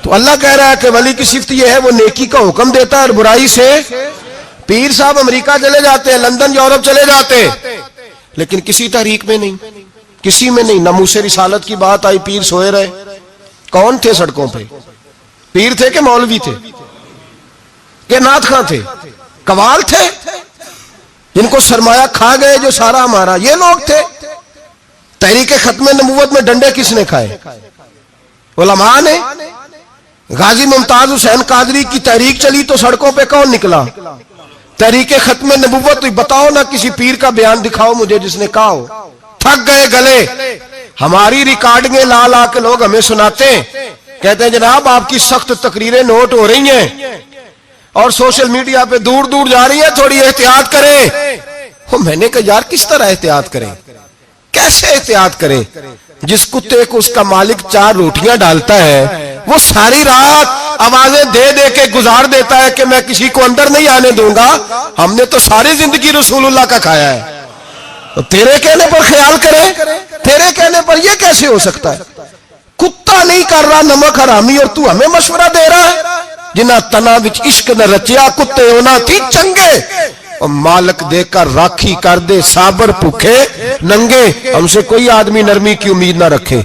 تو اللہ کہہ رہا ہے کہ ولی کی صفت یہ ہے وہ نیکی کا حکم دیتا ہے اور برائی سے. پیر صاحب امریکہ چلے جاتے ہیں, لندن یورپ چلے جاتے ہیں, لیکن کسی تحریک میں نہیں, کسی میں نہیں. ناموس رسالت کی بات آئی, پیر سوئے رہے. کون تھے سڑکوں پہ؟ پیر تھے کہ مولوی تھے کہ نعت خواں تھے؟ قوال تھے جن کو سرمایہ کھا گئے جو سارا ہمارا, یہ لوگ تھے. تحریک ختم نبوت میں ڈنڈے کس نے کھائے؟ علماء نے. غازی ممتاز حسین قادری کی تحریک چلی تو سڑکوں پہ کون نکلا؟ تحریک ختم نبوت. بتاؤ نا کسی پیر کا بیان دکھاؤ مجھے جس نے کہا ہو تھک گئے گلے. ہماری ریکارڈنگیں لا لا کے لوگ ہمیں سناتے ہیں, کہتے ہیں جناب آپ کی سخت تقریریں نوٹ ہو رہی ہیں اور سوشل میڈیا پہ دور دور جا رہی ہیں, تھوڑی احتیاط کریں. میں نے کہا یار کس طرح احتیاط کریں, کیسے احتیاط کریں؟ جس کتے کو اس کا مالک 4 روٹیاں ڈالتا ہے وہ ساری رات آوازیں دے دے کے گزار دیتا ہے کہ میں کسی کو اندر نہیں آنے دوں گا. ہم نے تو ساری زندگی رسول اللہ کا کھایا ہے. تو تیرے کہنے پر خیال کرے, تیرے کہنے پر یہ کیسے ہو سکتا ہے؟ کتا نہیں کر رہا نمک حرامی اور تو ہمیں مشورہ دے رہا ہے. جنہ تنا وچ عشق نہ رچیا کتے ہونا تھی چنگے, اور مالک دے کر راکھی کر دے صابر بھوکے ننگے. ہم سے کوئی آدمی نرمی کی امید نہ رکھے.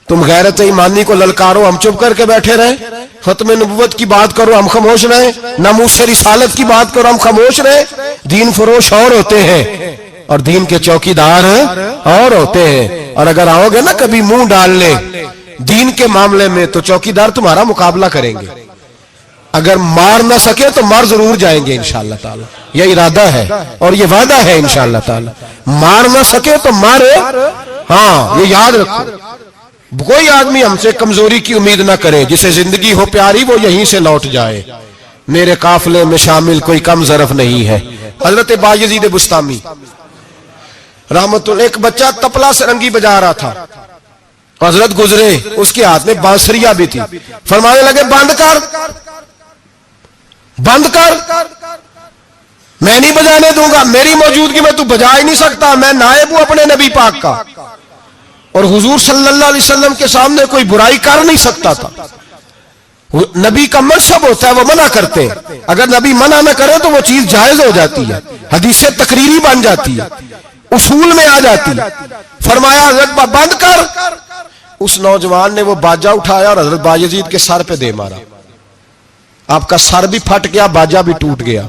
تم غیرت ایمانی کو للکارو, ہم چپ کر کے بیٹھے رہیں. ختم نبوت کی بات کرو ہم خاموش رہیں. ناموس رسالت کی بات کرو ہم خاموش رہیں. دین فروش اور ہوتے ہیں اور دین کے چوکیدار اور ہوتے ہیں. اور اگر آؤ گے نا کبھی منہ ڈالنے دین کے معاملے میں تو چوکیدار تمہارا مقابلہ کریں گے. اگر مار نہ سکے تو مار ضرور جائیں گے انشاءاللہ تعالی. یہ ارادہ ہے اور یہ وعدہ ہے انشاءاللہ تعالی. مار نہ سکے تو مارے. ہاں یہ یاد رکھو, کوئی آدمی ہم سے کمزوری کی امید نہ کرے. جسے زندگی ہو پیاری وہ یہیں سے لوٹ جائے. میرے قافلے میں شامل کوئی کم ظرف نہیں ہے. حضرت بایزید بستامی رحمت اللہ, ایک بچہ تپلا سرنگی بجا رہا تھا, حضرت گزرے, اس کے ہاتھ میں بانسریہ بھی تھی. فرمانے لگے بند کر, بند کر, میں نہیں بجانے دوں گا. میری موجودگی میں تو بجا ہی نہیں سکتا, میں نائب ہوں اپنے نبی پاک کا, اور حضور صلی اللہ علیہ وسلم کے سامنے کوئی برائی کر نہیں سکتا تھا. نبی کا منصب ہوتا ہے وہ منع کرتے ہیں. اگر نبی منع نہ کرے تو وہ چیز جائز ہو جاتی ہے, حدیث تقریری بن جاتی ہے, اصول میں آ جاتی ہے. فرمایا حضرت بند کر. اس نوجوان نے وہ باجا اٹھایا اور حضرت بایزید کے سر پہ دے مارا. آپ کا سر بھی پھٹ گیا, باجا بھی ٹوٹ گیا.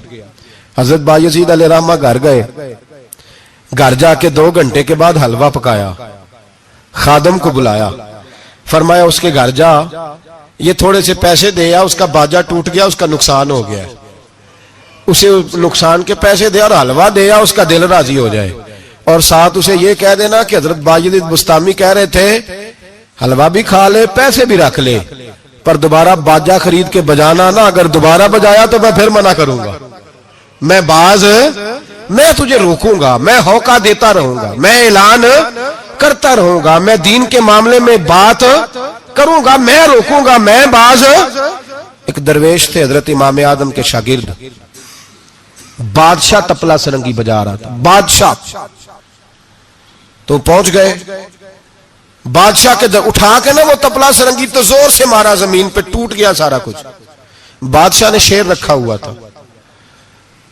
حضرت بایزید علیہ الرحمہ گھر گئے. گھر جا کے 2 گھنٹے کے بعد حلوہ پکایا, خادم کو بلایا, فرمایا اس کے گھر جا, یہ تھوڑے سے پیسے دے, اس کا باجا ٹوٹ گیا, اس کا نقصان ہو گیا, اسے نقصان کے پیسے دے اور حلوہ دے, اس کا دل راضی ہو جائے. اور ساتھ اسے یہ کہہ دینا کہ حضرت بایزید بستامی کہہ رہے تھے حلوہ بھی کھا لے پیسے بھی رکھ لے, پر دوبارہ باجا خرید کے بجانا نا. اگر دوبارہ بجایا تو میں پھر منع کروں گا. میں تجھے روکوں گا, میں ہوکا دیتا رہوں گا, میں اعلان کرتا رہوں گا, میں دین کے معاملے میں بات کروں گا, میں روکوں گا, میں باز. ایک درویش تھے حضرت امام اعظم کے شاگرد, بادشاہ تپلا سرنگی بجا رہا تھا. بادشاہ تو پہنچ گئے. بادشاہ کے اٹھا کے نا وہ تپلا سرنگی تو زور سے مارا, زمین پہ ٹوٹ گیا سارا کچھ. بادشاہ نے شیر رکھا ہوا تھا.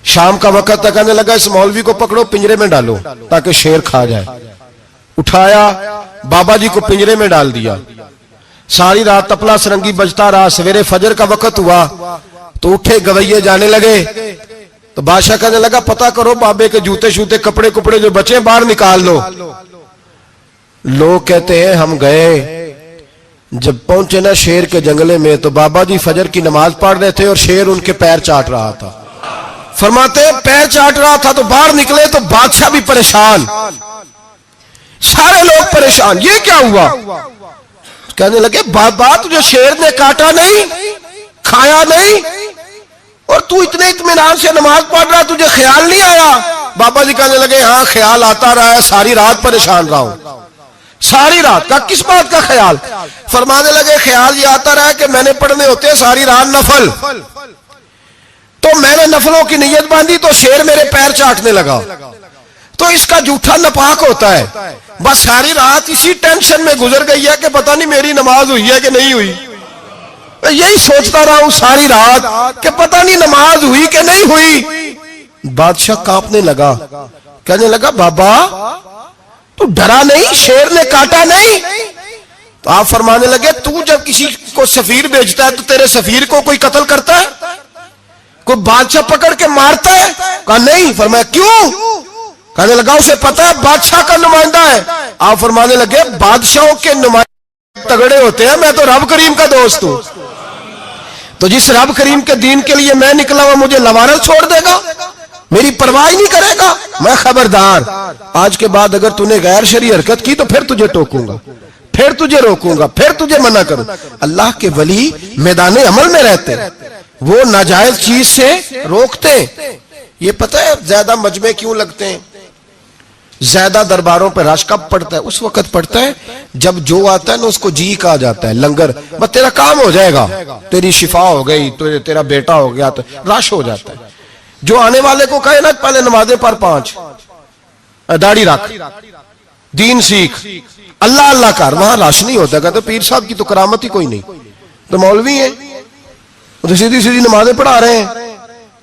شام کا وقت تک کہنے لگا اس مولوی کو پکڑو پنجرے میں ڈالو تاکہ شیر کھا جائے. اٹھایا, بابا جی کو پنجرے میں ڈال دیا. ساری رات تپلا سرنگی بجتا رہا. سویرے فجر کا وقت ہوا تو اٹھے گویے جانے لگے. تو بادشاہ کہنے لگا پتہ کرو بابے کے جوتے شوتے کپڑے جو بچے باہر نکال لو. لوگ کہتے ہیں ہم گئے, جب پہنچے نا شیر کے جنگلے میں تو بابا جی فجر کی نماز پڑھ رہے تھے اور شیر ان کے پیر چاٹ رہا تھا. فرماتے ہیں پیر چاٹ رہا تھا تو باہر نکلے تو بادشاہ بھی پریشان, سارے لوگ پریشان, یہ کیا ہوا؟ کہنے لگے بابا تجھے شیر نے کاٹا نہیں, کھایا نہیں, اور تو اتنے اطمینان سے نماز پڑھ رہا, تجھے خیال نہیں آیا؟ بابا جی کہنے لگے ہاں خیال آتا رہا ہے, ساری رات پریشان رہا ہوں. ساری رات کا کس بات کا خیال؟ فرمانے لگے خیال یہ آتا رہا کہ میں نے پڑھنے ہوتے ساری رات نفل, تو میں نے نفلوں کی نیت باندھی تو شیر میرے پیر چاٹنے لگا, تو اس کا جھوٹا ناپاک ہوتا ہے. بس ساری رات اسی ٹینشن میں گزر گئی ہے کہ پتہ نہیں میری نماز ہوئی ہے کہ نہیں ہوئی. یہی سوچتا رہا ہوں ساری رات کہ پتہ نہیں نماز ہوئی کہ نہیں ہوئی. بادشاہ کانپنے لگا, کہنے لگا بابا تو ڈرا نہیں, شیر نے کاٹا نہیں؟ تو آپ فرمانے لگے تو جب کسی کو سفیر بھیجتا ہے تو تیرے سفیر کو کوئی قتل کرتا ہے, کوئی بادشاہ پکڑ کے مارتا ہے؟ کہا نہیں. فرمایا کیوں؟ کہنے لگا اسے پتا ہے بادشاہ کا نمائندہ ہے. آپ فرمانے لگے بادشاہوں کے نمائندے تگڑے ہوتے ہیں, میں تو رب کریم کا دوست ہوں. تو جس رب کریم کے دین کے لیے میں نکلا ہوا مجھے لوارس چھوڑ دے گا، میری پرواہ ہی نہیں کرے گا؟ میں خبردار، آج کے بعد اگر تو نے غیر شرعی حرکت کی تو پھر تجھے ٹوکوں گا، پھر تجھے روکوں گا، پھر تجھے منع کروں۔ اللہ کے ولی میدان عمل میں رہتے، وہ ناجائز چیز سے روکتے۔ یہ پتہ ہے زیادہ مجمع کیوں لگتے ہیں، زیادہ درباروں پہ رش کب پڑتا ہے؟ اس وقت پڑتا ہے جب جو آتا ہے نا اس کو جی کہا جاتا ہے، لنگر، بس تیرا کام ہو جائے گا، تیری شفا ہو گئی، تیرا بیٹا ہو گیا، تو رش ہو جاتا ہے۔ جو آنے والے کو کہے نا پہلے نمازیں پڑھ 5، داڑھی رکھ، دین سیکھ، اللہ اللہ کر، وہاں رش نہیں ہوتا۔ کہتے پیر صاحب کی تو کرامت ہی کوئی نہیں، تو مولوی ہیں، وہ تو سیدھی سیدھی نمازیں پڑھا رہے ہیں۔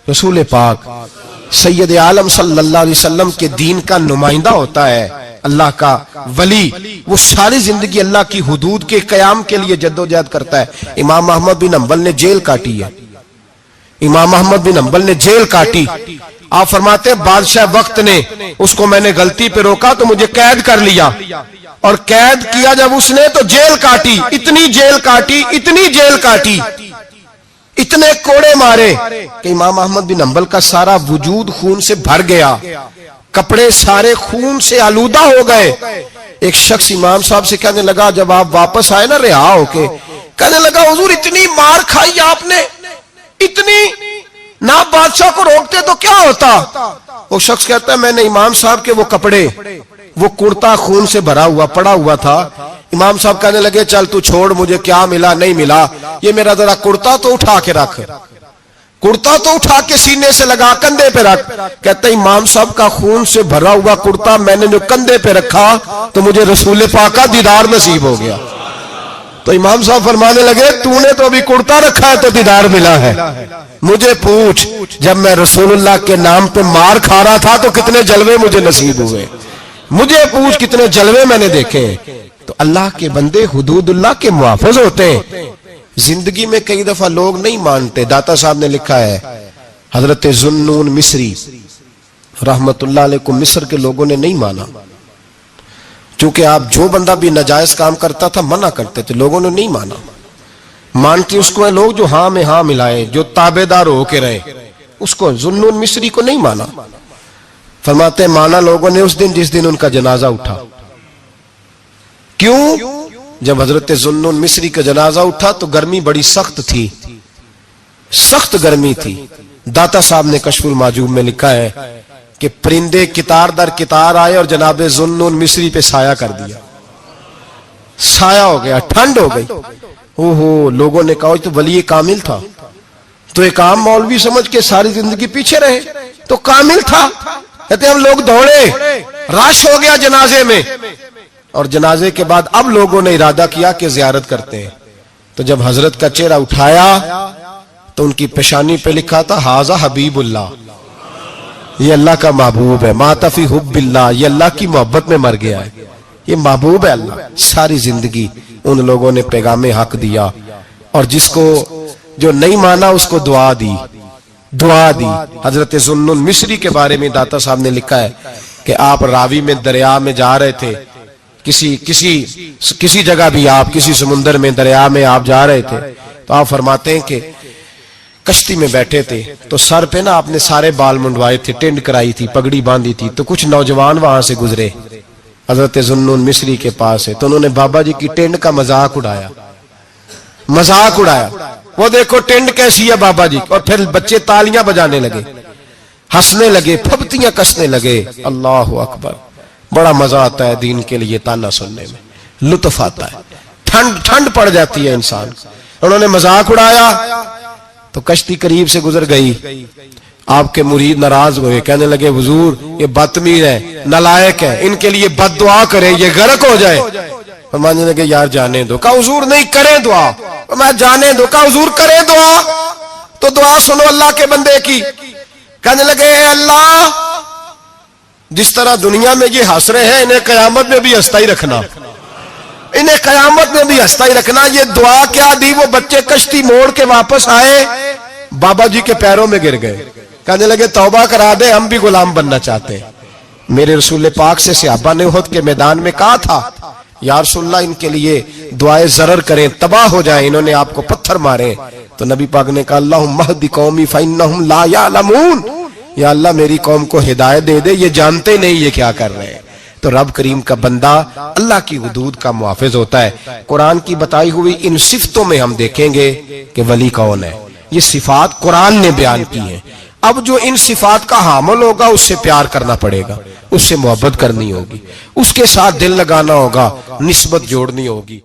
رسول پاک سید عالم صلی اللہ علیہ وسلم کے دین کا نمائندہ ہوتا ہے اللہ کا ولی، وہ ساری زندگی اللہ کی حدود کے قیام کے لیے جدوجہد کرتا ہے۔ امام احمد بن حنبل نے جیل کاٹی ہے، امام احمد بن حنبل نے جیل کاٹی۔ آپ فرماتے ہیں بادشاہ وقت نے اس کو، میں نے غلطی پہ روکا تو مجھے قید کر لیا، اور قید کیا جب اس نے تو جیل کاٹی، اتنی جیل کاٹی، اتنی جیل کاٹی، اتنے کوڑے مارے کہ امام احمد بن حنبل کا سارا وجود خون سے بھر گیا، کپڑے سارے خون سے آلودہ ہو گئے۔ ایک شخص امام صاحب سے کہنے لگا جب آپ واپس آئے نا رہا ہو کے، کہنے لگا حضور اتنی مار کھائی آپ نے، اتنی، نہ بادشاہ کو روکتے تو کیا ہوتا؟ وہ شخص کہتا ہے میں نے امام صاحب کے وہ کپڑے، وہ کرتا خون سے بھرا ہوا پڑا ہوا تھا، امام صاحب کہنے لگے چل تو چھوڑ، مجھے کیا ملا نہیں ملا، یہ میرا ذرا کرتا تو اٹھا کے رکھ، کرتا تو اٹھا کے سینے سے لگا کندھے پہ رکھ۔ کہتا امام صاحب کا خون سے بھرا ہوا کرتا میں نے جو کندھے پہ رکھا تو مجھے رسول پاک کا دیدار نصیب ہو گیا۔ تو امام صاحب فرمانے لگے تو نے تو ابھی کرتا رکھا ہے تو دیدار ملا ہے، مجھے پوچھ جب میں رسول اللہ کے نام پہ مار کھا رہا تھا تو کتنے جلوے مجھے نصیب ہوئے، مجھے پوچھ کتنے جلوے میں نے دیکھے۔ تو اللہ کے بندے حدود اللہ کے محافظ ہوتے ہیں۔ زندگی میں کئی دفعہ لوگ نہیں مانتے، داتا صاحب نے لکھا ہے حضرت ذوالنون مصری رحمت اللہ علیہ کو مصر کے لوگوں نے نہیں مانا، چونکہ آپ جو بندہ بھی ناجائز کام کرتا تھا منع کرتے تھے، لوگوں نے نہیں مانا۔ مانتے اس کو ہیں لوگ جو ہاں میں ہاں ملائے، جو تابع دار ہو کے رہے، اس کو ذوالنون مصری کو نہیں مانا۔ فرماتے ہیں مانا لوگوں نے اس دن جس دن ان کا جنازہ اٹھا۔ کیوں؟ جب حضرت ذوالنون مصری کا جنازہ اٹھا تو گرمی بڑی سخت تھی، سخت گرمی تھی۔ داتا صاحب نے کشف المعجوب میں لکھا ہے کہ پرندے کتار در کتار آئے اور جناب ذوالنون مصری پہ سایہ کر دیا، سایہ ہو گیا، ٹھنڈ ہو گئی۔ لوگوں نے کہا تو ولی کامل تھا، تو ایک عام مولوی سمجھ کے ساری زندگی پیچھے رہے، تو کامل تھا۔ کہتے ہم لوگ دوڑے، رش ہو گیا جنازے میں، اور جنازے کے بعد اب لوگوں نے ارادہ کیا کہ زیارت کرتے ہیں۔ تو جب حضرت کا چہرہ اٹھایا تو ان کی پیشانی پہ لکھا تھا ھذا حبیب اللہ، یہ اللہ کا محبوب ہے، مات فی حب اللہ، یہ اللہ کی محبت میں مر گیا ہے، یہ محبوب ہے اللہ۔ ساری زندگی ان لوگوں نے پیغام حق دیا، اور جس کو جو نہیں مانا اس کو دعا دی، دعا دی۔ حضرت ذوالنون مصری کے بارے میں داتا صاحب نے لکھا ہے کہ آپ راوی میں دریا میں جا رہے تھے، کسی جگہ بھی آپ کسی سمندر میں دریا میں آپ جا رہے تھے، تو آپ فرماتے ہیں کہ کشتی میں بیٹھے تھے تو سر پہ نا آپ نے سارے بال منڈوائے تھے، ٹینڈ کرائی تھی، پگڑی باندھی تھی، تو کچھ نوجوان وہاں سے گزرے حضرت ذوالنون مصری کے پاس ہے، تو انہوں نے بابا جی کی ٹینڈ کا مذاق اڑایا، مذاق اڑایا، وہ دیکھو ٹینڈ کیسی ہے بابا جی، اور پھر بچے تالیاں بجانے لگے، ہنسنے لگے، پھپتیاں کسنے لگے۔ اللہ اکبر، بڑا مزہ آتا ہے دین کے لیے تانا سننے میں، لطف آتا ہے، ٹھنڈ پڑ جاتی ہے انسان۔ انہوں نے مذاق اڑایا تو کشتی قریب سے گزر گئی، آپ کے مرید ناراض ہوئے، کہنے لگے حضور یہ بدتمیز ہے، نالائق ہے، ان کے لیے بد دعا کریں یہ غرق ہو جائے۔ فرمانے لگے یار جانے دو۔ کہا حضور نہیں، کریں دعا۔ میں جانے دو۔ کہا حضور کریں دعا، تو دعا سنو اللہ کے بندے کی۔ کہنے لگے اے اللہ، جس طرح دنیا میں یہ ہنس رہے ہیں انہیں قیامت میں بھی ہنستا ہی رکھنا، انہیں قیامت میں بھی ہنستا ہی رکھنا۔ یہ دعا کیا دی؟ وہ بچے کشتی موڑ کے واپس آئے، بابا جی کے پیروں میں گر گئے، کہنے لگے توبہ کرا دے، ہم بھی غلام بننا چاہتے ہیں۔ میرے رسول پاک سے صحابہ نے احد کے میدان میں کہا تھا یا رسول اللہ ان کے لیے دعائے ضرر کریں، تباہ ہو جائیں، انہوں نے آپ کو پتھر مارے، تو نبی پاک نے کہا اللہم اہد قومی فإنہم لا یعلمون، یا اللہ میری قوم کو ہدایت دے دے، یہ جانتے نہیں یہ کیا کر رہے ہیں۔ تو رب کریم کا بندہ اللہ کی حدود کا محافظ ہوتا ہے۔ قرآن کی بتائی ہوئی ان صفتوں میں ہم دیکھیں گے کہ ولی کون ہے۔ یہ صفات قرآن نے بیان کی ہیں۔ اب جو ان صفات کا حامل ہوگا اس سے پیار کرنا پڑے گا، اس سے محبت کرنی ہوگی، اس کے ساتھ دل لگانا ہوگا، نسبت جوڑنی ہوگی۔